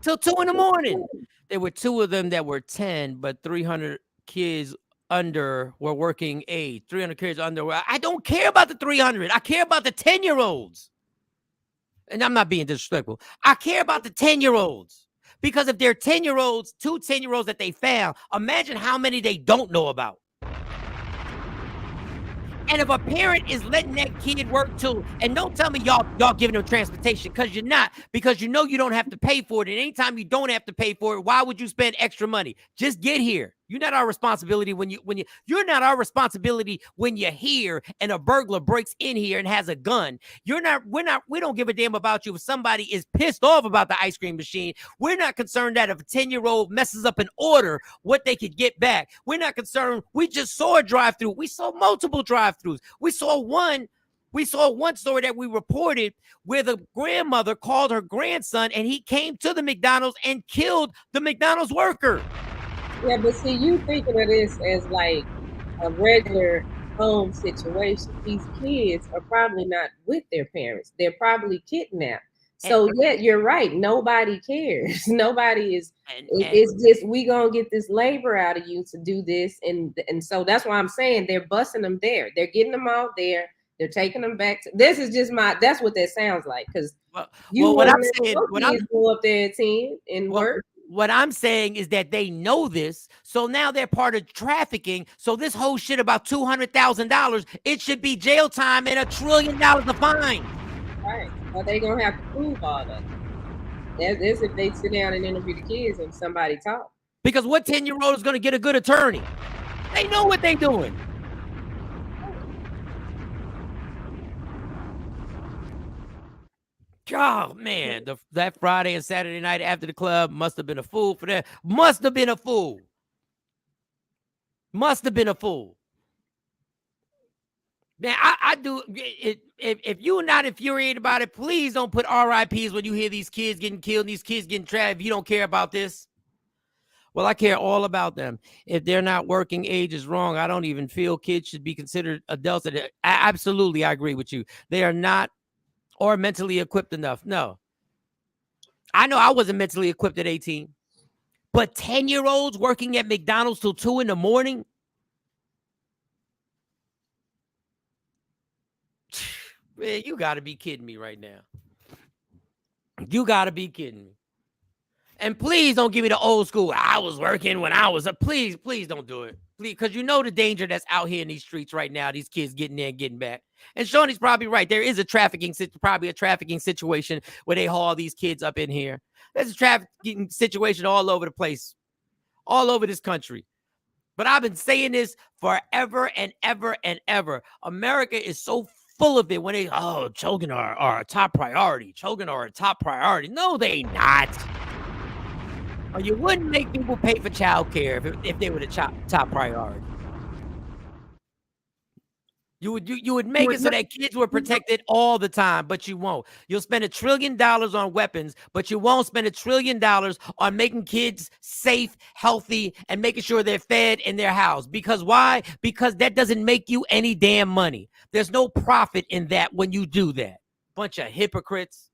till 2 a.m. There were 2 of them that were 10, but 300 kids under were working age. 300 kids under. I don't care about the 300. I care about the 10-year-olds. And I'm not being disrespectful. I care about the 10-year-olds. Because if they're 10-year-olds, 2 10-year-olds that they found, imagine how many they don't know about. And if a parent is letting that kid work too, and don't tell me y'all giving them transportation, because you're not, because you know you don't have to pay for it. And anytime you don't have to pay for it, why would you spend extra money? Just get here. You're not our responsibility you're not our responsibility when you're here and a burglar breaks in here and has a gun. We don't give a damn about you if somebody is pissed off about the ice cream machine. We're not concerned that if a 10-year-old messes up an order, what they could get back. We're not concerned. We just saw a drive-through. We saw multiple drive-throughs. We saw one story that we reported where the grandmother called her grandson and he came to the McDonald's and killed the McDonald's worker. Yeah, but see, you thinking of this as like a regular home situation. These kids are probably not with their parents. They're probably kidnapped. So yeah, you're right. Nobody cares. Nobody is. It's just we gonna get this labor out of you to do this, and so that's why I'm saying they're busting them there. They're getting them out there. They're taking them back. This is just that's what that sounds like, because what I'm saying, go up there at 10 and work. What I'm saying is that they know this, so now they're part of trafficking. So this whole shit about $200,000, it should be jail time and $1 trillion a fine. Right. Well, they're gonna have to prove all that. That's if they sit down and interview the kids and somebody talk. Because what 10-year-old is gonna get a good attorney? They know what they're doing. Oh, man, that Friday and Saturday night after the club must have been a fool for that. Must have been a fool. Man, I do. If you're not infuriated about it, please don't put RIPs when you hear these kids getting killed, these kids getting trapped. If you don't care about this. Well, I care all about them. If they're not working, age is wrong. I don't even feel kids should be considered adults. Absolutely, I agree with you. They are not or mentally equipped enough. No. I know I wasn't mentally equipped at 18. But 10-year-olds working at McDonald's till 2 a.m? Man, you got to be kidding me right now. You got to be kidding me. And please don't give me the old school, I was working when I was a. Please don't do it. Please, because you know the danger that's out here in these streets right now. These kids getting there and getting back. And Shawnee's probably right. There is probably a trafficking situation where they haul these kids up in here. There's a trafficking situation all over the place, all over this country. But I've been saying this forever and ever and ever. America is so full of it when children are a top priority. Children are a top priority. No, they not. Or you wouldn't make people pay for child care if they were the top priority. You would make it so that kids were protected all the time, but you won't. You'll spend $1 trillion on weapons, but you won't spend $1 trillion on making kids safe, healthy, and making sure they're fed in their house. Because why? Because that doesn't make you any damn money. There's no profit in that when you do that. Bunch of hypocrites.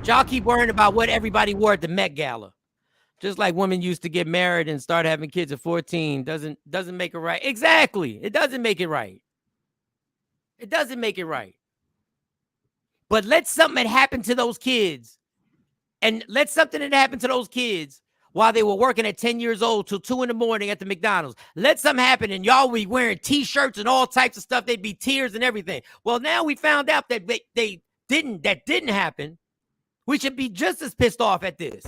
Y'all keep worrying about what everybody wore at the Met Gala. Just like women used to get married and start having kids at 14 doesn't make it right. Exactly. It doesn't make it right. It doesn't make it right. But let something happen to those kids. And let something that happened to those kids while they were working at 10 years old till 2 a.m. at the McDonald's. Let something happen and y'all be wearing T-shirts and all types of stuff. They'd be tears and everything. Well, now we found out that that didn't happen. We should be just as pissed off at this.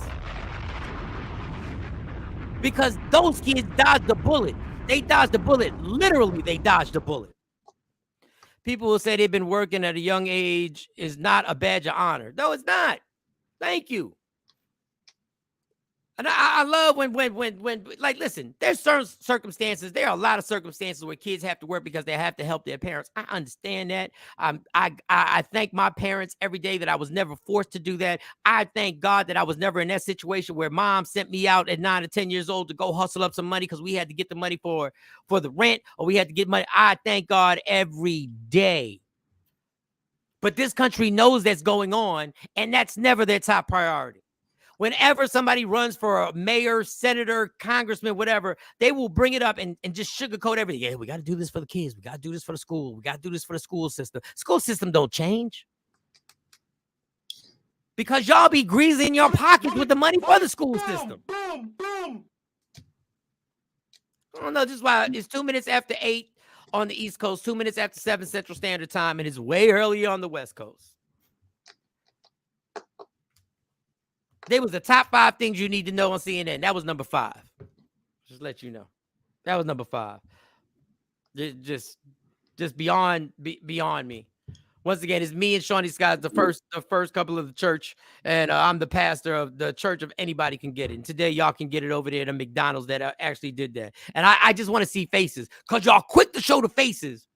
Because those kids dodged the bullet. They dodged the bullet. Literally, they dodged the bullet. People will say they've been working at a young age is not a badge of honor. No, it's not. Thank you. And I love when, like, listen, there's certain circumstances. There are a lot of circumstances where kids have to work because they have to help their parents. I understand that. I thank my parents every day that I was never forced to do that. I thank God that I was never in that situation where mom sent me out at 9 or 10 years old to go hustle up some money because we had to get the money for the rent or we had to get money. I thank God every day. But this country knows that's going on, and that's never their top priority. Whenever somebody runs for a mayor, senator, congressman, whatever, they will bring it up and just sugarcoat everything. Yeah, we got to do this for the kids. We got to do this for the school. We got to do this for the school system. School system don't change. Because y'all be greasing your pockets with the money for the school system. I don't know, just why it's 2 minutes after 8 on the East Coast, 2 minutes after 7 Central Standard Time, and it's way earlier on the West Coast. They was the top 5 things you need to know on CNN. That was number 5. Just let you know. That was number 5. Just beyond me. Once again, it's me and Shawn these guys, the first couple of the church, and I'm the pastor of the church of anybody can get it. And today, y'all can get it over there at McDonald's that actually did that. And I just want to see faces because y'all quick to show the faces.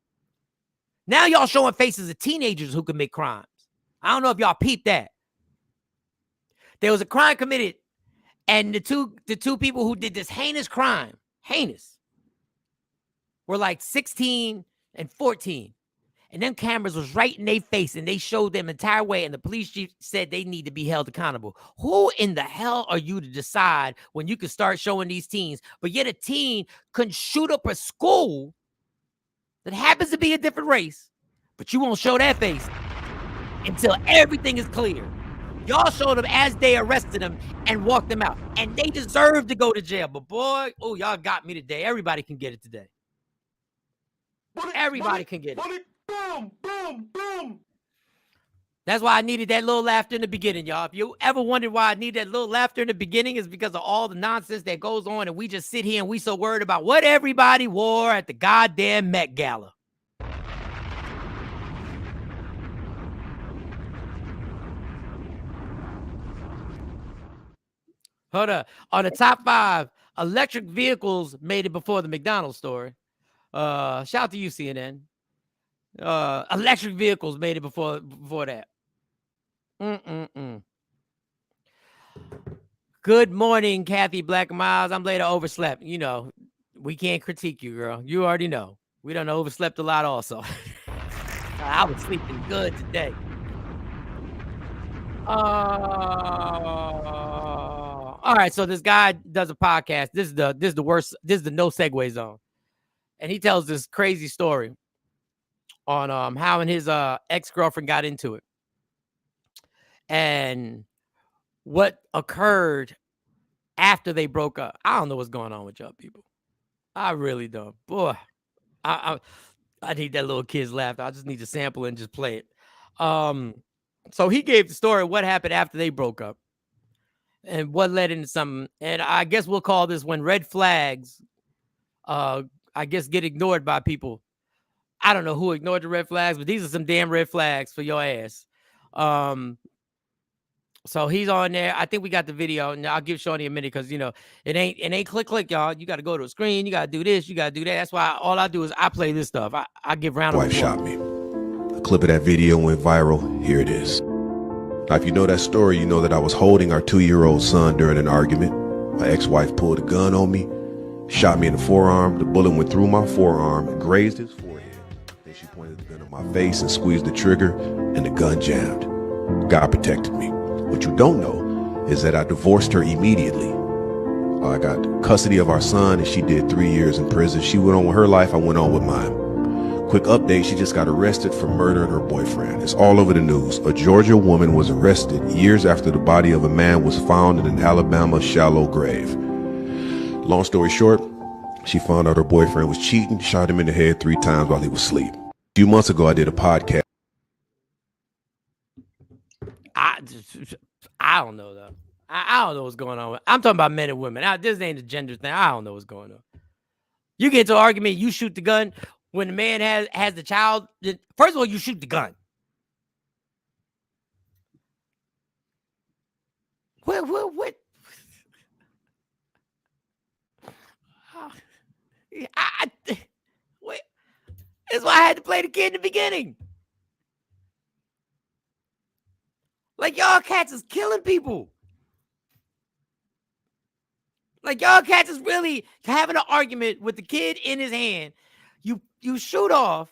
Now y'all showing faces of teenagers who commit crimes. I don't know if y'all peeped that. There was a crime committed, and the two people who did this heinous crime, were like 16 and 14. And them cameras was right in their face, and they showed them entire way, and the police chief said they need to be held accountable. Who in the hell are you to decide when you can start showing these teens, but yet a teen can shoot up a school that happens to be a different race, but you won't show that face until everything is clear. Y'all showed them as they arrested them and walked them out. And they deserve to go to jail. But boy, oh, y'all got me today. Everybody can get it today. Everybody can get it. Boom, boom, boom. That's why I needed that little laughter in the beginning, y'all. If you ever wondered why I need that little laughter in the beginning, it's because of all the nonsense that goes on. And we just sit here and we so worried about what everybody wore at the goddamn Met Gala. Hold up. On the top 5, electric vehicles made it before the McDonald's story. Shout out to you, CNN. Electric vehicles made it before that. Good morning, Kathy Black Miles. I'm later overslept. You know, we can't critique you, girl. You already know. We done overslept a lot also. I was sleeping good today. All right, so this guy does a podcast. This is the worst. This is the no segue zone, and he tells this crazy story on how and his ex-girlfriend got into it, and what occurred after they broke up. I don't know what's going on with y'all people. I really don't. Boy, I need that little kid's laughter. I just need to sample and just play it. So he gave the story of what happened after they broke up and what led into something. And I guess we'll call this when red flags, I guess, get ignored by people. I don't know who ignored the red flags, but these are some damn red flags for your ass. So he's on there. I think we got the video, and I'll give Shawnee a minute because, you know, it ain't click, y'all. You got to go to a screen. You got to do this. You got to do that. That's why all I do is I play this stuff. I give round of applause. Wife shot me. A clip of that video went viral. Here it is. Now, if you know that story, you know that I was holding our 2-year-old son during an argument. My ex-wife pulled a gun on me, shot me in the forearm. The bullet went through my forearm and grazed his forehead. Then she pointed the gun at my face and squeezed the trigger, and the gun jammed. God protected me. What you don't know is that I divorced her immediately. I got custody of our son, and she did 3 years in prison. She went on with her life. I went on with mine. Quick update, she just got arrested for murdering her boyfriend. It's all over the news. A Georgia woman was arrested years after the body of a man was found in an Alabama shallow grave. Long story short, she found out her boyfriend was cheating, shot him in the head 3 times while he was asleep. A few months ago, I did a podcast. I don't know though. I don't know what's going on. I'm talking about men and women. This ain't a gender thing. I don't know what's going on. You get into an argument, you shoot the gun when the man has the child. First of all, you shoot the gun. What? Wait. That's why I had to play the kid in the beginning. Like, y'all cats is killing people. Like, y'all cats is really having an argument with the kid in his hand. You shoot off,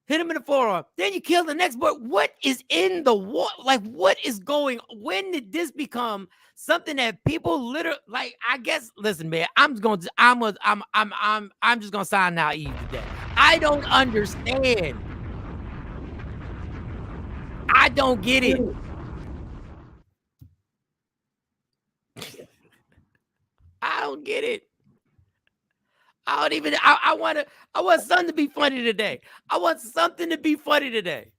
hit him in the forearm, then you kill the next boy. What is in the war? Like, what is going? When did this become something that people literally like? I guess. Listen, man, I'm just gonna sign naive today. I don't understand. I don't get it. I don't get it. I don't even. I want something to be funny today. I want something to be funny today.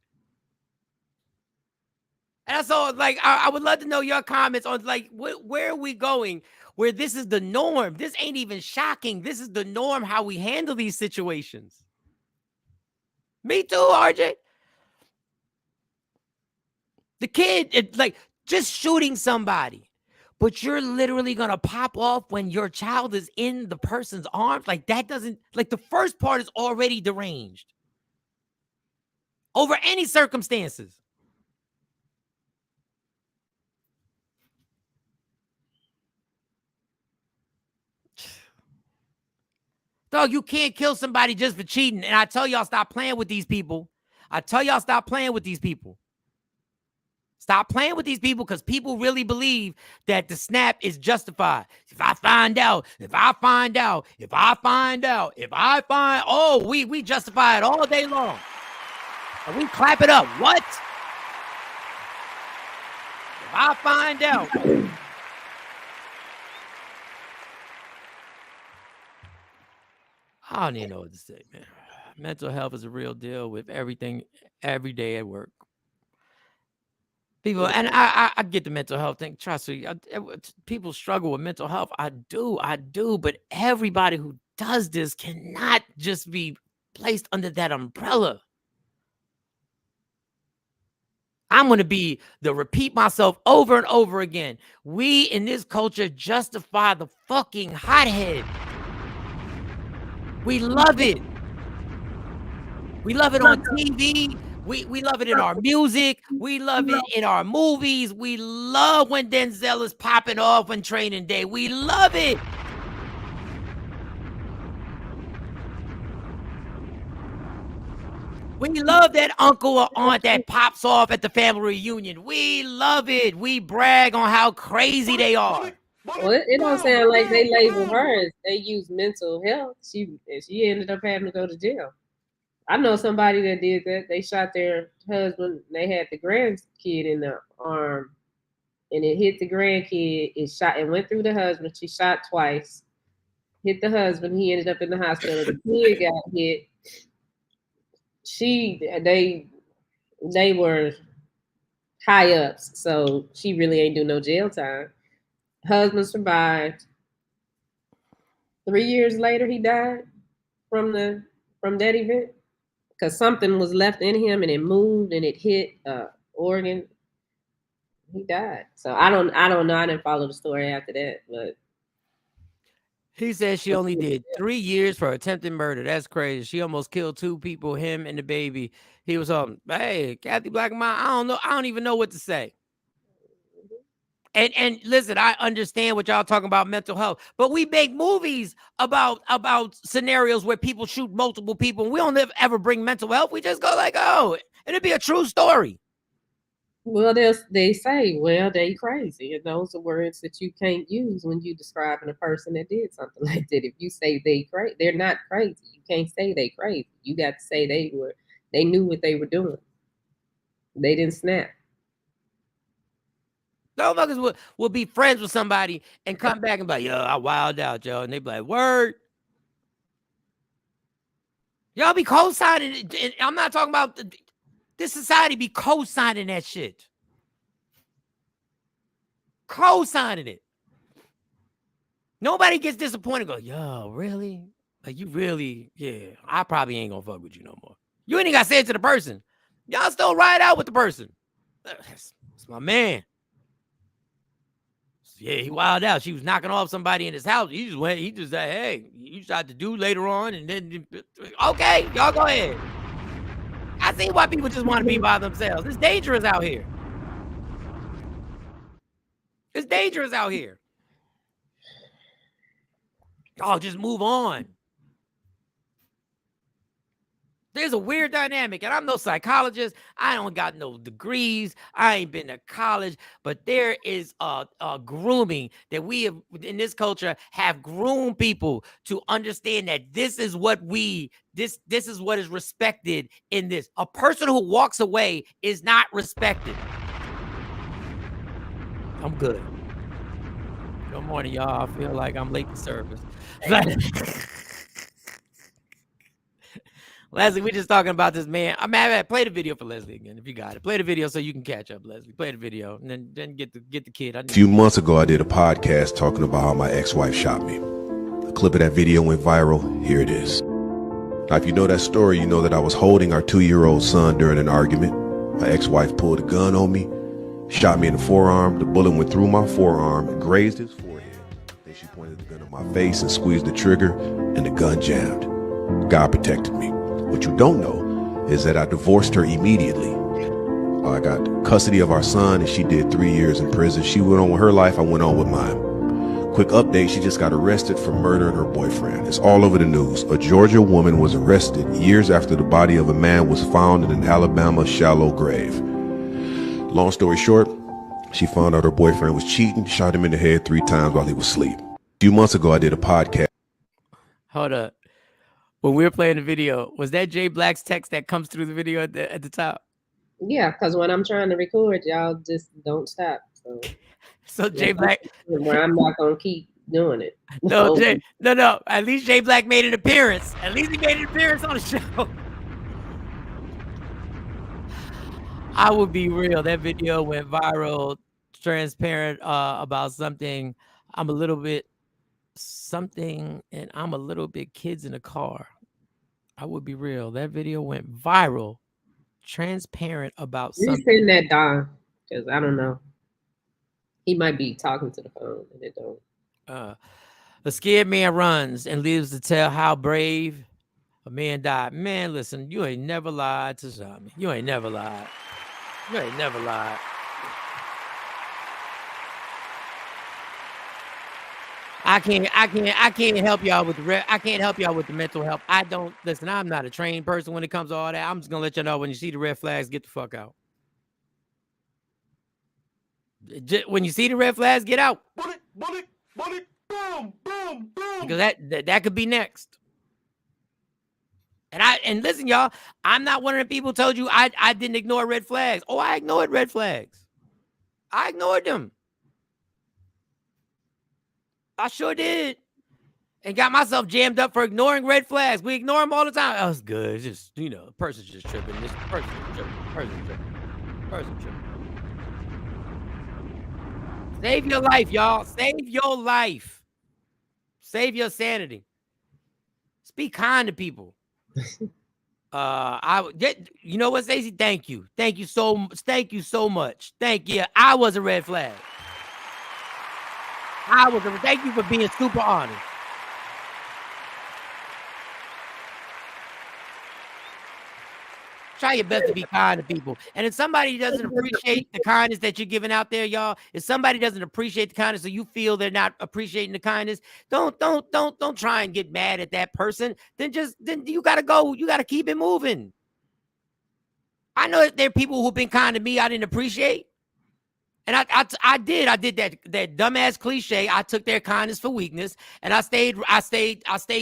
And that's all. Like, I would love to know your comments on like where are we going? Where this is the norm. This ain't even shocking. This is the norm. How we handle these situations. Me too, RJ. The kid, like just shooting somebody. But you're literally going to pop off when your child is in the person's arms. Like that doesn't, like the first part is already deranged. Over any circumstances. Dog, you can't kill somebody just for cheating. And I tell y'all, stop playing with these people. Stop playing with these people. Stop playing with these people because people really believe that the snap is justified. If I find out, oh, we justify it all day long. And we clap it up. What? If I find out. I don't even know what to say, man. Mental health is a real deal with everything every day at work. People, and I get the mental health thing. Trust me, people struggle with mental health. I do. But everybody who does this cannot just be placed under that umbrella. I'm going to repeat myself over and over again. We in this culture justify the fucking hothead. We love it. We love it on TV. We love it in our music. We love it in our movies. We love when Denzel is popping off on Training Day. We love it. We love that uncle or aunt that pops off at the family reunion. We love it. We brag on how crazy they are. Well, it don't sound like they label her as they use mental health. She ended up having to go to jail. I know somebody that did that. They shot their husband. They had the grandkid in the arm, and it hit the grandkid. It shot and went through the husband. She shot twice. Hit the husband. He ended up in the hospital. The kid got hit. They were high ups, so she really ain't do no jail time. Husband survived. 3 years later, he died from that event because something was left in him and it moved and it hit organ. He died. So I don't know. I didn't follow the story after that, but he said she only did 3 years for attempted murder. That's crazy. She almost killed 2 people, him and the baby. He was hey, Kathy Black Mom, I don't know. I don't even know what to say. And listen, I understand what y'all talking about mental health, but we make movies about scenarios where people shoot multiple people, and we don't ever bring mental health. We just go like, oh, and it'd be a true story. Well, they say, well, they crazy, and those are words that you can't use when you describing a person that did something like that. If you say they crazy, they're not crazy. You can't say they crazy. You got to say they knew what they were doing. They didn't snap. Motherfuckers will be friends with somebody and come back and be like, yo, I wild out, yo. And they be like, word. Y'all be co-signing. I'm not talking about this society be co-signing that shit. Co-signing it. Nobody gets disappointed. Go, yo, really? Like, you really? Yeah, I probably ain't gonna fuck with you no more. You ain't got to say it to the person. Y'all still ride out with the person. That's my man. Yeah, he wilded out. She was knocking off somebody in his house. He just said, hey, you tried to do later on. And then, okay, y'all go ahead. I see why people just want to be by themselves. It's dangerous out here. It's dangerous out here. Oh, just move on. There's a weird dynamic, and I'm no psychologist. I don't got no degrees. I ain't been to college, but there is a grooming that we have in this culture have groomed people to understand that this is what this is what is respected in this. A person who walks away is not respected. I'm good. Good morning, y'all. I feel like I'm late to service. Leslie, we're just talking about this man. I'm mad. Play the video for Leslie again, if you got it. Play the video so you can catch up, Leslie. Play the video, and then get the kid. A few months ago, I did a podcast talking about how my ex-wife shot me. A clip of that video went viral. Here it is. Now, if you know that story, you know that I was holding our 2-year-old son during an argument. My ex-wife pulled a gun on me, shot me in the forearm. The bullet went through my forearm and grazed his forehead. Then she pointed the gun at my face and squeezed the trigger, and the gun jammed. God protected me. What you don't know is that I divorced her immediately. I got custody of our son, and she did 3 years in prison. She went on with her life. I went on with mine. Quick update, she just got arrested for murdering her boyfriend. It's all over the news. A Georgia woman was arrested years after the body of a man was found in an Alabama shallow grave. Long story short, she found out her boyfriend was cheating, shot him in the head 3 times while he was asleep. A few months ago, I did a podcast. Hold up. When we were playing the video, was that Jay Black's text that comes through the video at the top? Yeah, because when I'm trying to record, y'all just don't stop. So Jay Black, where I'm not gonna keep doing it. No, no. At least Jay Black made an appearance. At least he made an appearance on the show. I would be real. That video went viral, transparent about something. I'm a little bit kids in the car. I would be real. That video went viral, transparent about something. Resend that Don, because I don't know. He might be talking to the phone and it don't. A scared man runs and lives to tell how brave a man died. Man, listen, you ain't never lied to Shami. You ain't never lied. You ain't never lied. I can't help y'all with I can't help y'all with the mental health. I don't listen. I'm not a trained person when it comes to all that. I'm just gonna let you know when you see the red flags, get the fuck out. When you see the red flags, get out. Bullet, boom, boom, boom. Because that could be next. And listen, y'all, I'm not one of the people who told you I didn't ignore red flags. Oh, I ignored red flags. I ignored them. I sure did. And got myself jammed up for ignoring red flags. We ignore them all the time. Oh, it's good. It's just, the person's just tripping. This person's tripping. Person's tripping. Save your life, y'all. Save your life. Save your sanity. Just be kind to people. You know what, Stacey? Thank you. Thank you so much. Thank you. I was a red flag. Thank you for being super honest. Try your best to be kind to people. And if somebody doesn't appreciate the kindness that you're giving out there, y'all, if somebody doesn't appreciate the kindness, or you feel they're not appreciating the kindness, don't try and get mad at that person. Then you gotta go. You gotta keep it moving. I know that there are people who've been kind to me I didn't appreciate. And I did that dumbass cliche. I took their kindness for weakness, and I stayed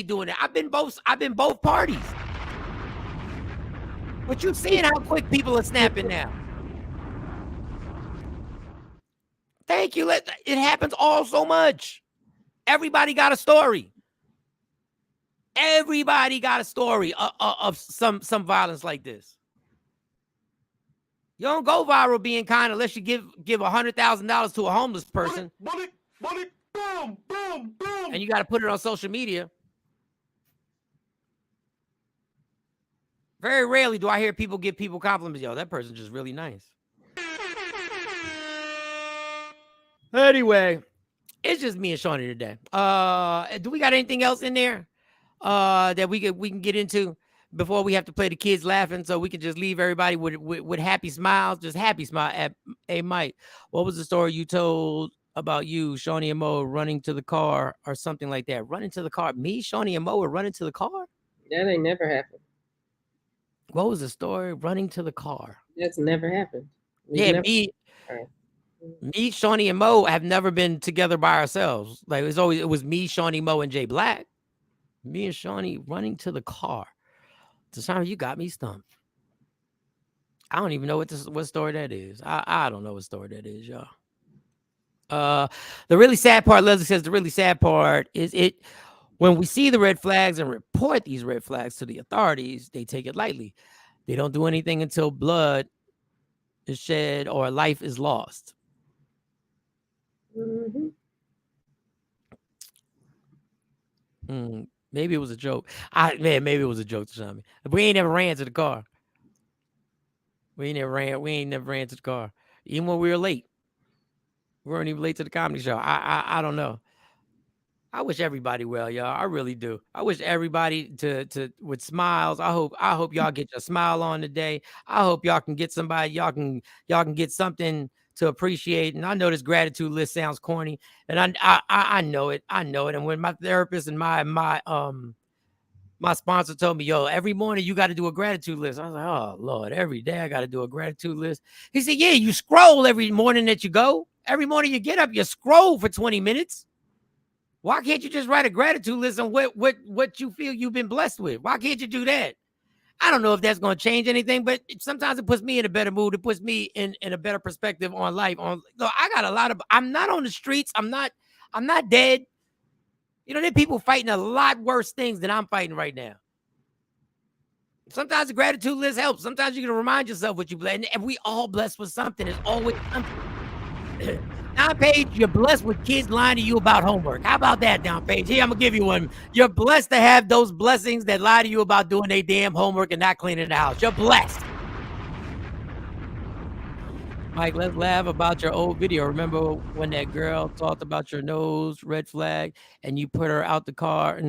doing it. I've been both parties. But you've seen how quick people are snapping now. Thank you. It happens all so much. Everybody got a story. Everybody got a story of some violence like this. You don't go viral being kind unless you give $100,000 to a homeless person. Money, boom, boom, boom. And you got to put it on social media. Very rarely do I hear people give people compliments. Yo, that person's just really nice. Anyway, it's just me and Shawnee today. Do we got anything else in there that we can get into before we have to play the kids laughing, so we can just leave everybody with happy smiles? Just happy smile. Hey, Mike, what was the story you told about you, Shawnee and Mo, running to the car or something like that? Running to the car? Me, Shawnee, and Mo were running to the car? That ain't never happened. What was the story? Running to the car. That's never happened. Me, Shawnee, and Mo have never been together by ourselves. Like it was me, Shawnee, Mo, and Jay Black. Me and Shawnee running to the car. Tashawn, you got me stumped. I don't even know what story that is. I don't know what story that is, y'all. The really sad part, Leslie says, the really sad part is when we see the red flags and report these red flags to the authorities, they take it lightly. They don't do anything until blood is shed or life is lost. Maybe it was a joke. Maybe it was a joke to Shami. We ain't never ran to the car. We ain't never ran to the car. Even when we were late. We weren't even late to the comedy show. I don't know. I wish everybody well, y'all. I really do. I wish everybody to with smiles. I hope y'all get your smile on today. I hope y'all can get somebody, y'all can get something to appreciate. And I know this gratitude list sounds corny, and I know it. I know it. And when my therapist and my sponsor told me, yo, every morning you got to do a gratitude list. I was like, oh Lord, every day I got to do a gratitude list. He said, yeah, you scroll every morning that you go. Every morning you get up, you scroll for 20 minutes. Why can't you just write a gratitude list on what you feel you've been blessed with? Why can't you do that? I don't know if that's going to change anything, but sometimes it puts me in a better mood. It puts me in a better perspective on life. I got a lot of, I'm not on the streets. I'm not dead. You know, there are people fighting a lot worse things than I'm fighting right now. Sometimes the gratitude list helps. Sometimes you can remind yourself what you blessed. And we all blessed with something. There's always something. Don Page, you're blessed with kids lying to you about homework. How about that, Don Page? Here, I'm going to give you one. You're blessed to have those blessings that lie to you about doing their damn homework and not cleaning the house. You're blessed. Mike, let's laugh about your old video. Remember when that girl talked about your nose, red flag, and you put her out the car?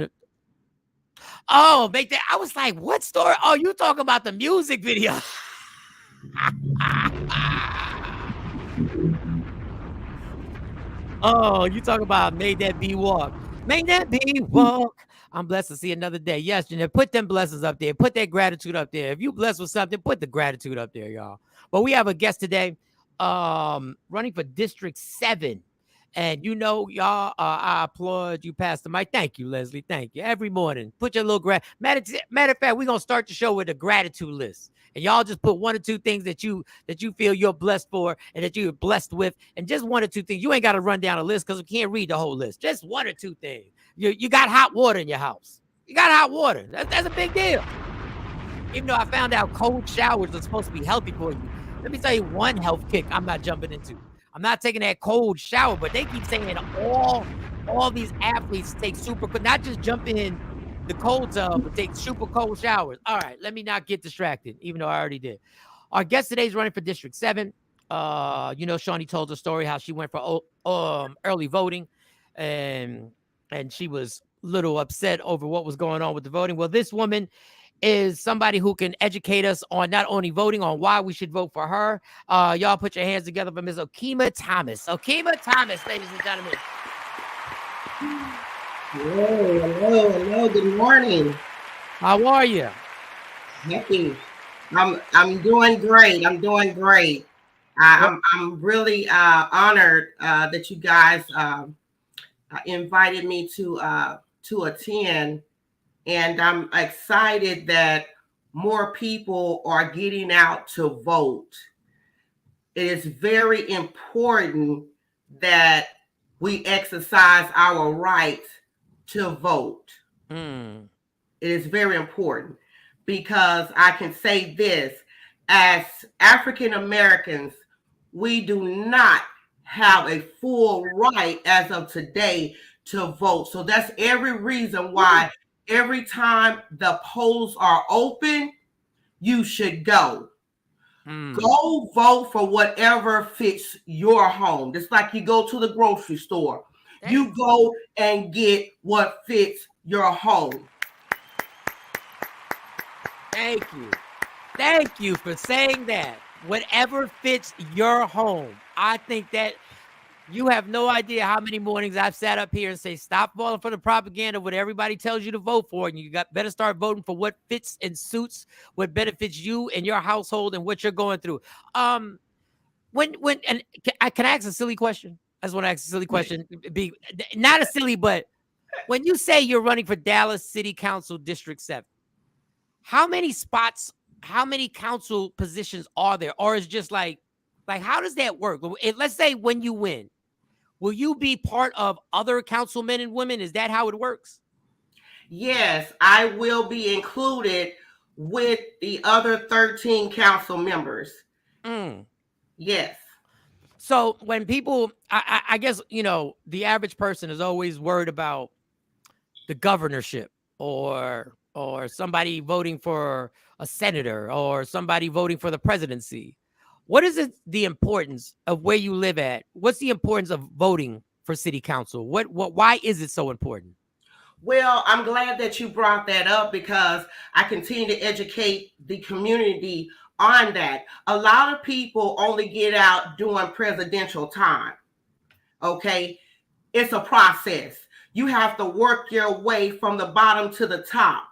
Oh, make that. I was like, what story? Oh, you talk about the music video. Oh, you talk about made that bee walk. Made that bee walk. I'm blessed to see another day. Yes, Jeanette, put them blessings up there. Put that gratitude up there. If you blessed with something, put the gratitude up there, y'all. But we have a guest today running for District 7. And you know, y'all, I applaud you, Pastor Mike. Thank you, Leslie. Thank you. Every morning, put your little matter of fact, we're gonna start the show with a gratitude list, and y'all just put 1 or 2 things that you feel you're blessed for and that you're blessed with, and just 1 or 2 things. You ain't got to run down a list because we can't read the whole list. Just 1 or 2 things. You got hot water in your house. You got hot water. That's a big deal. Even though I found out cold showers are supposed to be healthy for you. Let me tell you one health kick I'm not jumping into. I'm not taking that cold shower, but they keep saying all these athletes take super cold, not just jump in the cold tub, but take super cold showers. All right, let me not get distracted, even though I already did. Our guest today is running for District 7. You know, Shawnee told the story how she went for early voting, and she was a little upset over what was going on with the voting. Well, this woman is somebody who can educate us on not only voting, on why we should vote for her. Y'all put your hands together for Ms. Okema Thomas. Okema Thomas, ladies and gentlemen. Hello. Good morning. How are you? Happy. I'm doing great. I'm really honored that you guys invited me to attend. And I'm excited that more people are getting out to vote. It is very important that we exercise our right to vote. It is very important because I can say this, as African Americans, we do not have a full right as of today to vote. So that's every reason why every time the polls are open, you should go. Go vote for whatever fits your home. Just like you go to the grocery store. You go and get what fits your home. Thank you. Thank you for saying that. Whatever fits your home. I think that you have no idea how many mornings I've sat up here and say, stop falling for the propaganda, what everybody tells you to vote for. And you got better start voting for what fits and suits what benefits you and your household and what you're going through. And can I ask a silly question? I just want to ask a silly question. Be not a silly, but when you say you're running for Dallas City Council District 7, how many spots, how many council positions are there? Or is just like how does that work? Let's say when you win, will you be part of other councilmen and women? Is that how it works? Yes, I will be included with the other 13 council members. Yes. So when people, I guess, the average person is always worried about the governorship or somebody voting for a senator or somebody voting for the presidency. What is the importance of where you live at? What's the importance of voting for city council? Why is it so important? Well, I'm glad that you brought that up because I continue to educate the community on that. A lot of people only get out during presidential time. Okay. It's a process. You have to work your way from the bottom to the top.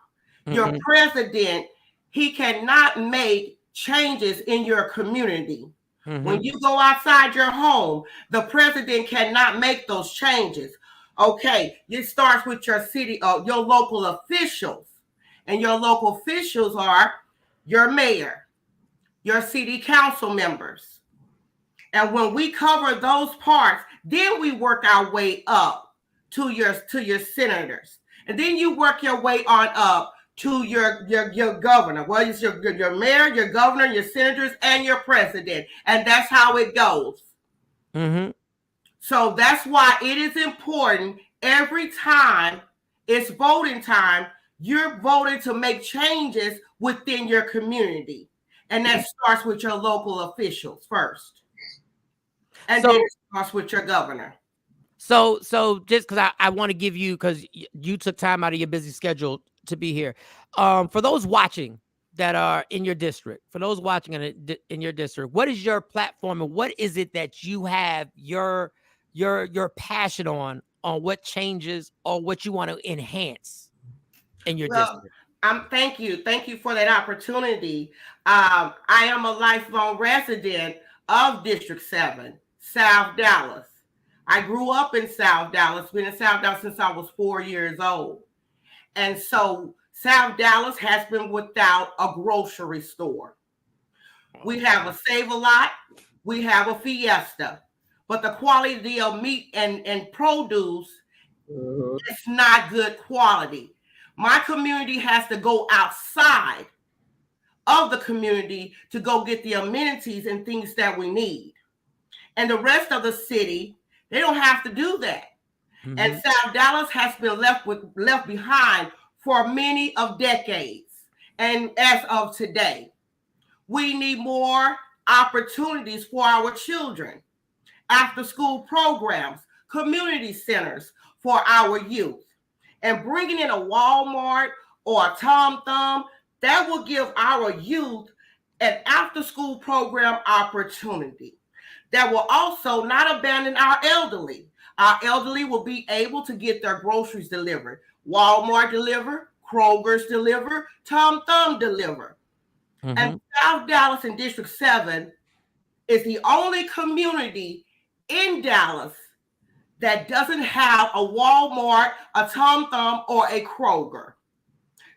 Your president, he cannot make changes in your community. When you go outside your home, the president cannot make those changes. Okay, it starts with your city, your local officials. And your local officials are your mayor, your city council members. And when we cover those parts, then we work our way up to your senators. And then you work your way on up to your governor. Well, it's your mayor, your governor, your senators, and your president. And that's how it goes. So that's why it is important every time it's voting time, you're voting to make changes within your community. And that starts with your local officials first. And then it starts with your governor. So just because I want to give you, because you took time out of your busy schedule to be here. For those watching that are in your district, for those watching in your district, what is your platform and what is it that you have your passion on what changes or what you want to enhance in your district? Thank you for that opportunity. I am a lifelong resident of District 7, South Dallas. I grew up in South Dallas, been in South Dallas since I was 4 years old. And so South Dallas has been without a grocery store. We have a Save-A-Lot, we have a Fiesta, but the quality of meat and produce is not good quality. My community has to go outside of the community to go get the amenities and things that we need. And the rest of the city, they don't have to do that. And South Dallas has been left behind for many of decades. And as of today, we need more opportunities for our children, after school programs, community centers for our youth. And bringing in a Walmart or a Tom Thumb, that will give our youth an after school program opportunity. That will also not abandon our elderly. Our elderly will be able to get their groceries delivered. Walmart deliver, Kroger's deliver, Tom Thumb deliver. And South Dallas in District 7 is the only community in Dallas that doesn't have a Walmart, a Tom Thumb, or a Kroger.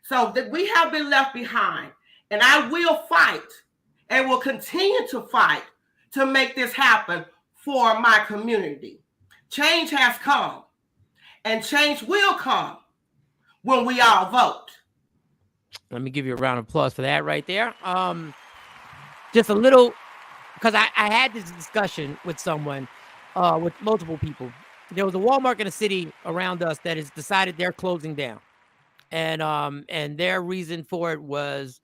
So that we have been left behind. And I will fight and will continue to fight to make this happen for my community. Change has come, and change will come when we all vote. Let me give you a round of applause for that right there. just a little, because I had this discussion with someone, with multiple people. There was a Walmart in a city around us that has decided they're closing down, and their reason for it was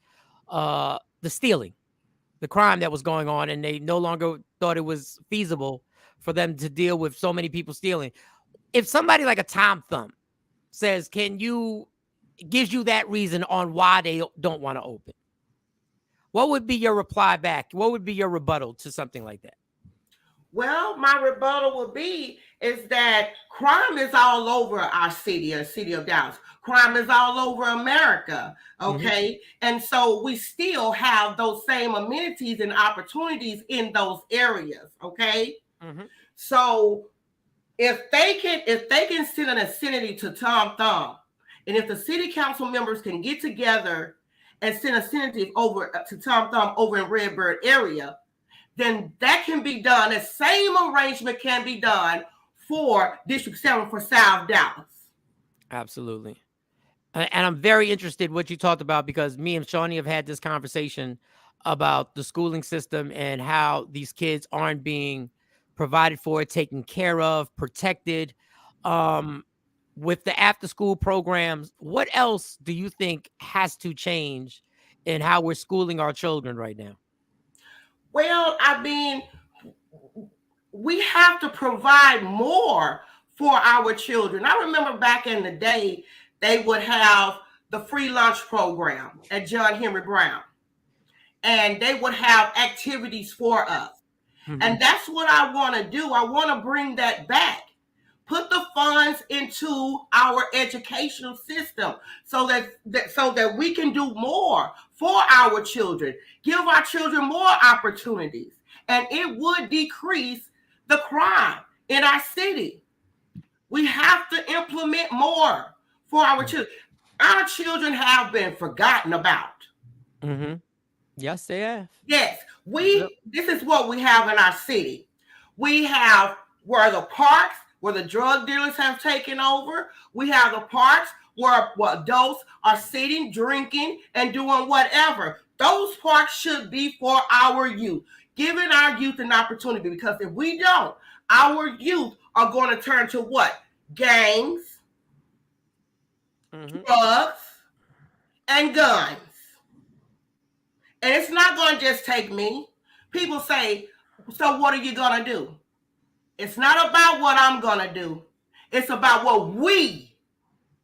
the stealing, the crime that was going on, and they no longer thought it was feasible for them to deal with so many people stealing. If somebody like a Tom Thumb says, gives you that reason on why they don't want to open, what would be your reply back? What would be your rebuttal to something like that? Well, my rebuttal would be is that crime is all over our city, or city of Dallas. Crime is all over America, okay? And so we still have those same amenities and opportunities in those areas, okay? So if they can send an incentive to Tom Thumb, and if the city council members can get together and send a incentive over to Tom Thumb over in Redbird area, then that can be done. The same arrangement can be done for District 7 for South Dallas. Absolutely. And I'm very interested what you talked about, because me and Shawnee have had this conversation about the schooling system and how these kids aren't being provided for, taken care of, protected. With the after school programs, what else do you think has to change in how we're schooling our children right now? Well, I mean, we have to provide more for our children. I remember back in the day, they would have the free lunch program at John Henry Brown, and they would have activities for us. And that's what I want to do. I want to bring that back. Put the funds into our educational system so that we can do more for our children, give our children more opportunities, and it would decrease the crime in our city. We have to implement more for our children. Our children have been forgotten about. Yes, they have. Yes, this is what we have in our city. We have where the parks, where the drug dealers have taken over. We have the parks where adults are sitting, drinking, and doing whatever. Those parks should be for our youth, giving our youth an opportunity, because if we don't, our youth are going to turn to what? Gangs, drugs, and guns. And it's not going to just take me. People say, so what are you going to do? It's not about what I'm going to do. It's about what we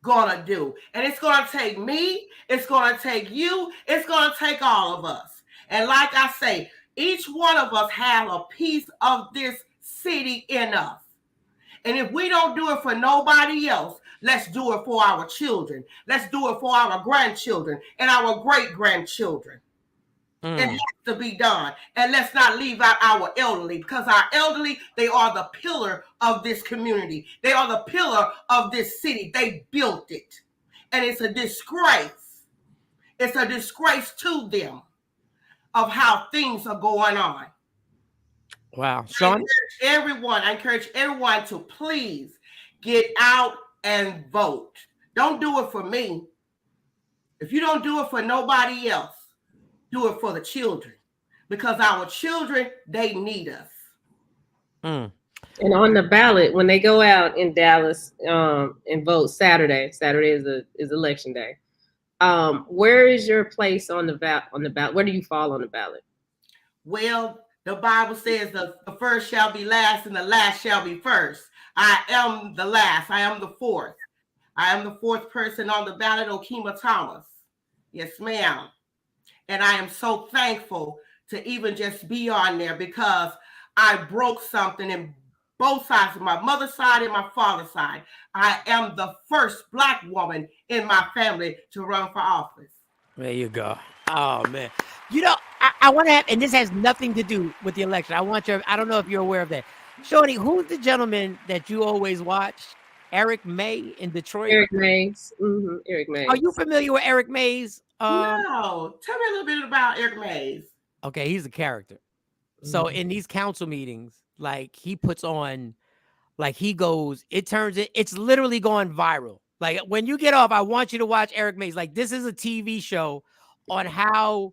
going to do. And it's going to take me. It's going to take you. It's going to take all of us. And like I say, each one of us have a piece of this city in us. And if we don't do it for nobody else, let's do it for our children. Let's do it for our grandchildren and our great-grandchildren. It has to be done. And let's not leave out our elderly, because our elderly, they are the pillar of this community. They are the pillar of this city. They built it. And it's a disgrace. It's a disgrace to them of how things are going on. Wow. Shawn? I encourage everyone to please get out and vote. Don't do it for me. If you don't do it for nobody else, do it for the children, because our children, they need us. And on the ballot, when they go out in Dallas and vote Saturday is election day. Where is your place on the ballot? Where do you fall on the ballot? Well, the Bible says the first shall be last and the last shall be first. I am the last. I am the fourth. I am the fourth person on the ballot, Okima Thomas. Yes, ma'am. And I am so thankful to even just be on there, because I broke something in both sides, of my mother's side and my father's side. I am the first Black woman in my family to run for office. There you go. Oh, man. You know, I want to have, and this has nothing to do with the election. I don't know if you're aware of that. Shawnee, who's the gentleman that you always watch? Eric May in Detroit? Eric Mays. Eric Mays. Are you familiar with Eric Mays? No. Tell me a little bit about Eric Mays. Okay, he's a character. So in these council meetings, like he puts on, like he goes, it's literally going viral. Like when you get off, I want you to watch Eric Mays. Like this is a TV show on how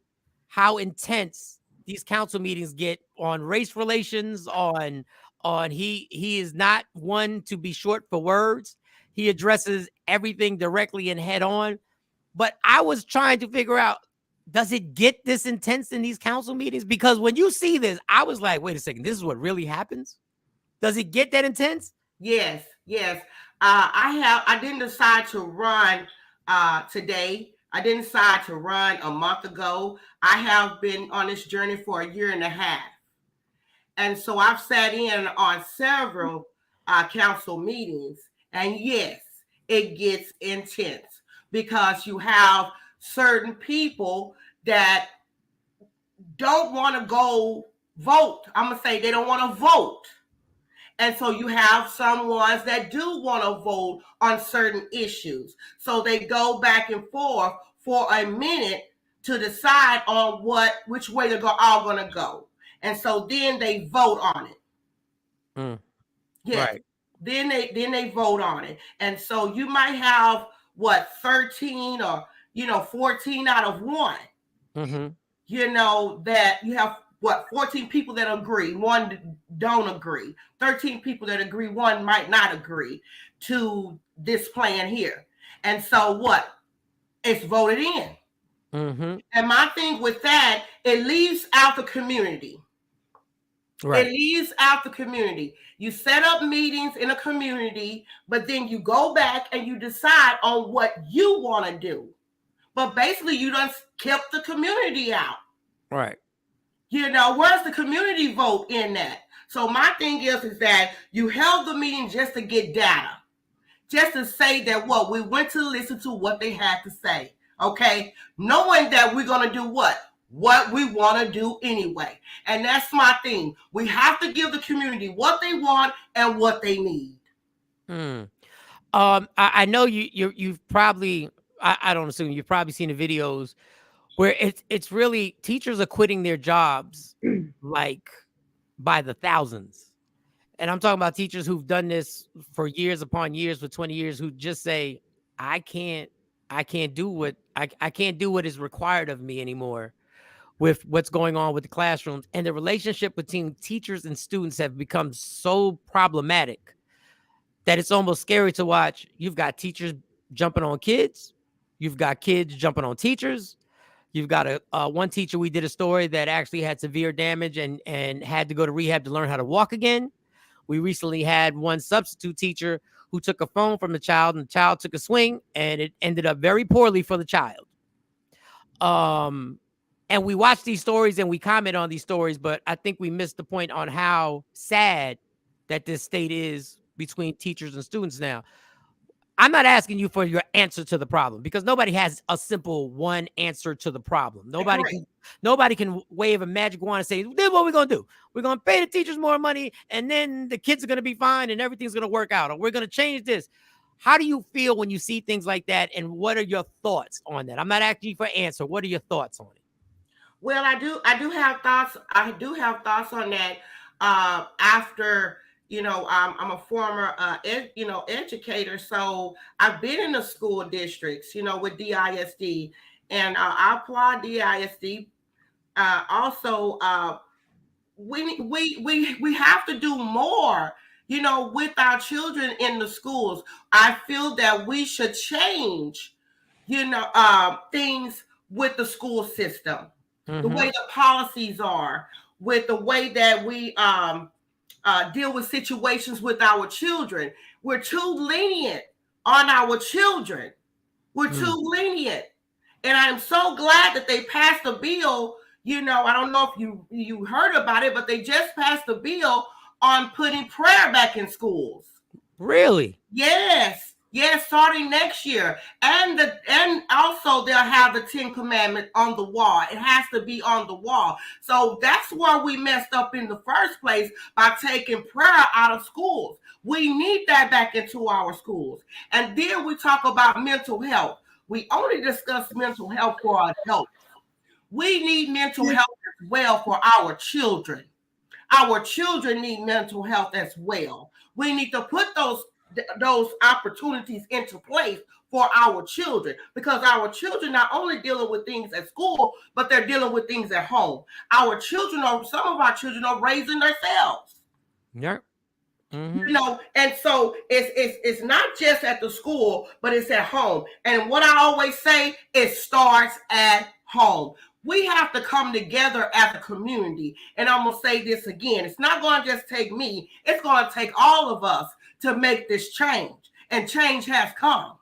intense these council meetings get on race relations, on he is not one to be short for words. He addresses everything directly and head on. But I was trying to figure out, does it get this intense in these council meetings? Because when you see this, I was like, wait a second, this is what really happens? Does it get that intense? Yes, yes. I didn't decide to run today. I didn't decide to run a month ago. I have been on this journey for a year and a half. And so I've sat in on several council meetings. And yes, it gets intense because you have certain people that don't want to go vote. I'm going to say they don't want to vote. And so you have some ones that do want to vote on certain issues. So they go back and forth for a minute to decide on which way they're all going to go. And so then they vote on it. Yes. Right. Then they vote on it. And so you might have 13 or 14 out of 1. That you have 14 people that agree, 1 don't agree, 13 people that agree, 1 might not agree to this plan here. And so it's voted in. And my thing with that, it leaves out the community. Right. It leaves out the community. You set up meetings in a community, but then you go back and you decide on what you want to do. But basically you done kept the community out. Right. Where's the community vote in that? So my thing is that you held the meeting just to get data, just to say that we went to listen to what they had to say, okay? Knowing that we're going to do what we want to do anyway. And that's my thing. We have to give the community what they want and what they need. I know you've probably, I don't assume, you've probably seen the videos where it's really, teachers are quitting their jobs like by the thousands. And I'm talking about teachers who've done this for years upon years, for 20 years, who just say, I can't do what is required of me anymore with what's going on with the classrooms. And the relationship between teachers and students have become so problematic that it's almost scary to watch. You've got teachers jumping on kids. You've got kids jumping on teachers. You've got one teacher, we did a story that actually had severe damage and had to go to rehab to learn how to walk again. We recently had one substitute teacher who took a phone from the child, and the child took a swing, and it ended up very poorly for the child. And we watch these stories and we comment on these stories, but I think we missed the point on how sad that this state is between teachers and students now. I'm not asking you for your answer to the problem, because nobody has a simple one answer to the problem. Nobody can wave a magic wand and say, this is what we're going to do. We're going to pay the teachers more money, and then the kids are going to be fine and everything's going to work out, or we're going to change this. How do you feel when you see things like that, and what are your thoughts on that? I'm not asking you for an answer. What are your thoughts on it? Well, I do have thoughts. I do have thoughts on that. After, I'm a former, educator. So I've been in the school districts, with DISD, and I applaud DISD. Also, we have to do more, with our children in the schools. I feel that we should change, things with the school system. The way the policies are, with the way that we deal with situations with our children. We're too lenient on our children. We're too lenient. And I'm so glad that they passed a bill. I don't know if you heard about it, but they just passed a bill on putting prayer back in schools. Really? Yes, starting next year. And also they'll have the 10 Commandments on the wall. It has to be on the wall. So that's where we messed up in the first place, by taking prayer out of schools. We need that back into our schools. And then we talk about mental health. We only discuss mental health for adults. We need mental health as well for our children. Our children need mental health as well. We need to put those opportunities into place for our children, because our children not only dealing with things at school, but they're dealing with things at home. Some of our children are raising themselves. Yeah. Mm-hmm. You know, and so it's not just at the school, but it's at home. And what I always say, it starts at home. We have to come together as a community. And I'm going to say this again. It's not going to just take me. It's going to take all of us to make this change. And change has come.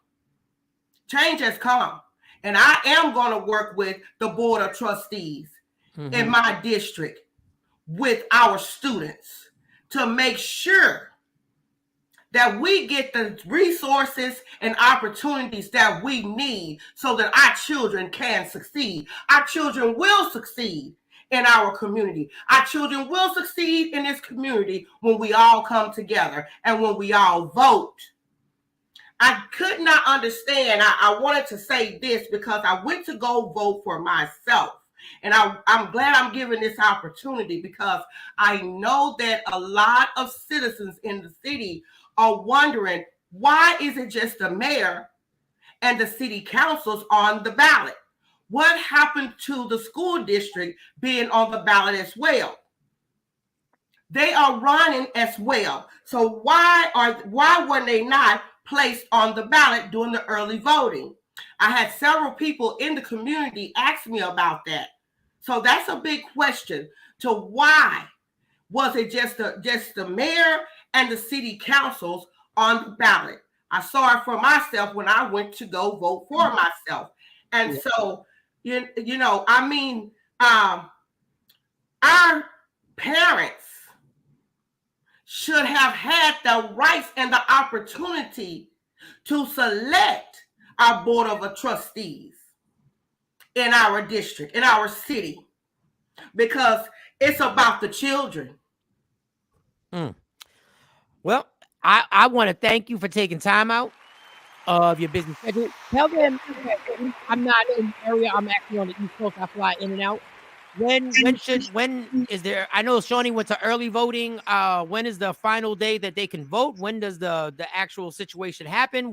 Change has come. And I am going to work with the Board of Trustees in my district with our students to make sure that we get the resources and opportunities that we need so that our children can succeed. Our children will succeed in our community. Our children will succeed in this community when we all come together and when we all vote. I could not understand. I wanted to say this because I went to go vote for myself. And I'm glad I'm given this opportunity, because I know that a lot of citizens in the city are wondering, why is it just the mayor and the city councils on the ballot? What happened to the school district being on the ballot as well? They are running as well. So why were they not placed on the ballot during the early voting? I had several people in the community ask me about that. So that's a big question, to why was it just the mayor and the city councils on the ballot? I saw it for myself when I went to go vote for myself. And so, you know, I mean, our parents should have had the rights and the opportunity to select our Board of Trustees in our district, in our city, because it's about the children. Well, I want to thank you for taking time out of your busy schedule. Tell them I'm not in the area. I'm actually on the East Coast. I fly in and out. When is there? I know Shawnee went to early voting. When is the final day that they can vote? When does the actual situation happen?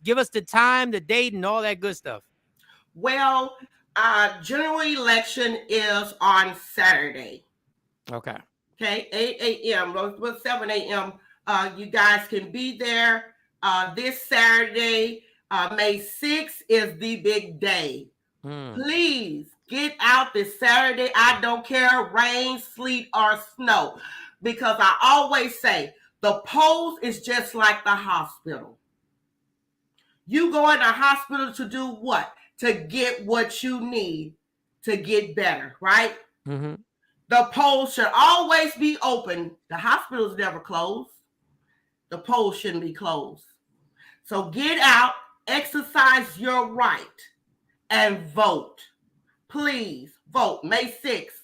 Give us the time, the date, and all that good stuff. Well, general election is on Saturday. Okay. Okay, 8 a.m. Well, 7 a.m. You guys can be there this Saturday. May 6th is the big day. Please get out this Saturday. I don't care, rain, sleet, or snow, because I always say the polls is just like the hospital. You go in the hospital to do what? To get what you need to get better, right? Mm-hmm. The polls should always be open. The hospital's never closed. The polls shouldn't be closed. So get out, exercise your right, and vote. Please vote May 6th.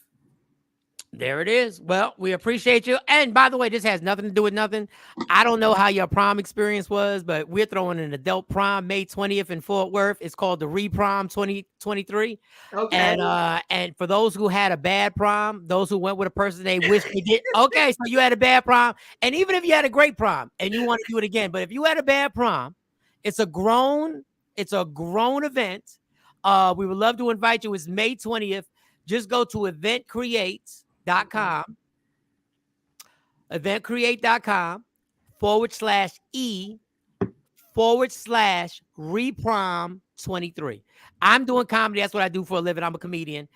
There it is. Well, we appreciate you. And by the way, this has nothing to do with nothing. I don't know how your prom experience was, but we're throwing an adult prom May 20th in Fort Worth. It's called the Re-Prom 2023. Okay. And for those who had a bad prom, those who went with a person they wish they did. Okay, so you had a bad prom. And even if you had a great prom and you want to do it again, but if you had a bad prom, it's a grown event. We would love to invite you. It's May 20th. Just go to eventcreate.com, eventcreate.com/E/Reprom 23. I'm doing comedy. That's what I do for a living. I'm a comedian.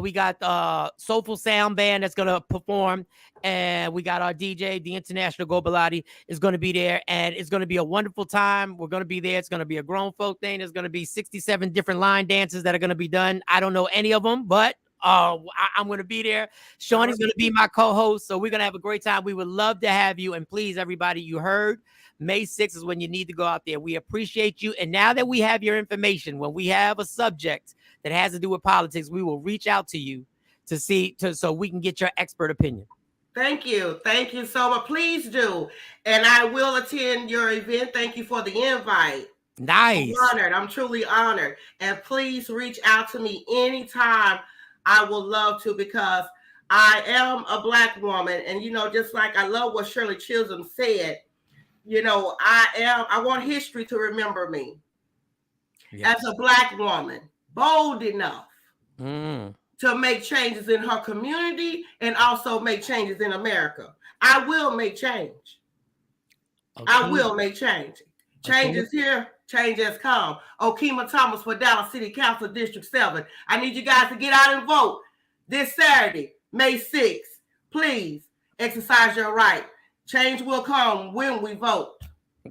We got Soulful Sound Band that's going to perform. And we got our DJ, the International Go Bellotti, is going to be there. And it's going to be a wonderful time. We're going to be there. It's going to be a grown folk thing. There's going to be 67 different line dances that are going to be done. I don't know any of them, but I'm going to be there. Shawnee's going to be my co-host. So we're going to have a great time. We would love to have you. And please, everybody, you heard, May 6th is when you need to go out there. We appreciate you. And now that we have your information, when we have a subject that has to do with politics, we will reach out to you so we can get your expert opinion. Thank you. Thank you so much. Please do. And I will attend your event. Thank you for the invite. Nice. I'm honored. I'm truly honored. And please reach out to me anytime. I will love to, because I am a Black woman. And, just like I love what Shirley Chisholm said, I want history to remember me. as a Black woman, bold enough Mm. to make changes in her community and also make changes in America. I will make change. Okay. I will make change. Change is here. Change has come. Okima Thomas for Dallas City Council District 7. I need you guys to get out and vote this Saturday, May 6th. Please exercise your right. Change will come when we vote.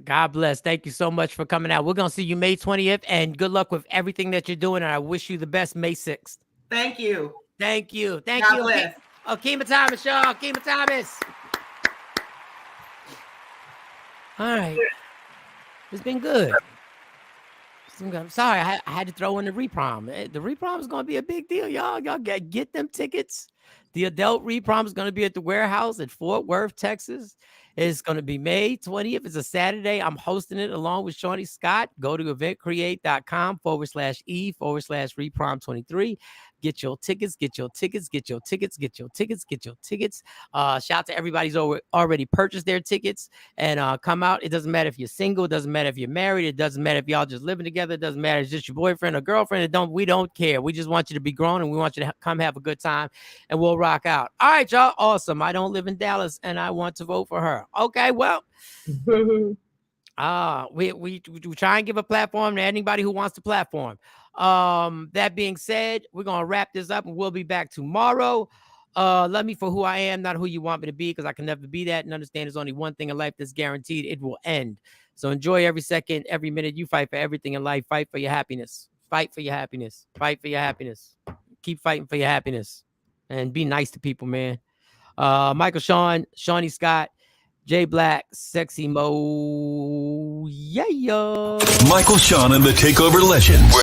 God bless. Thank you so much for coming out. We're going to see you May 20th, and good luck with everything that you're doing. And I wish you the best May 6th. Thank you. Thank you. Thank God you. Bless. Okima Thomas, y'all. Okima Thomas. All right. It's been good. I'm sorry. I had to throw in the reprom. The reprom is going to be a big deal, y'all. Y'all get them tickets. The adult reprom is going to be at the warehouse at Fort Worth, Texas. It's going to be May 20th. It's a Saturday. I'm hosting it along with Shawnee Scott. Go to eventcreate.com/e/reprom 23. Get your tickets, get your tickets, get your tickets, get your tickets, get your tickets. Shout out to everybody who's already purchased their tickets and come out. It doesn't matter if you're single. It doesn't matter if you're married. It doesn't matter if y'all just living together. It doesn't matter if it's just your boyfriend or girlfriend. We don't care. We just want you to be grown and we want you to come have a good time and we'll rock out. All right, y'all. Awesome. I don't live in Dallas and I want to vote for her. Okay, well. We try and give a platform to anybody who wants the platform. That being said, we're gonna wrap this up and we'll be back tomorrow. Love me for who I am, not who you want me to be, because I can never be that. And understand there's only one thing in life that's guaranteed: it will end. So enjoy every second, every minute. You fight for everything in life. Fight for your happiness. Fight for your happiness. Fight for your happiness. Keep fighting for your happiness and be nice to people, man. Michael Shawn, Shawnee Scott, J Black, Sexy Mo. Yeah. Michael Shawn and the Takeover Legend.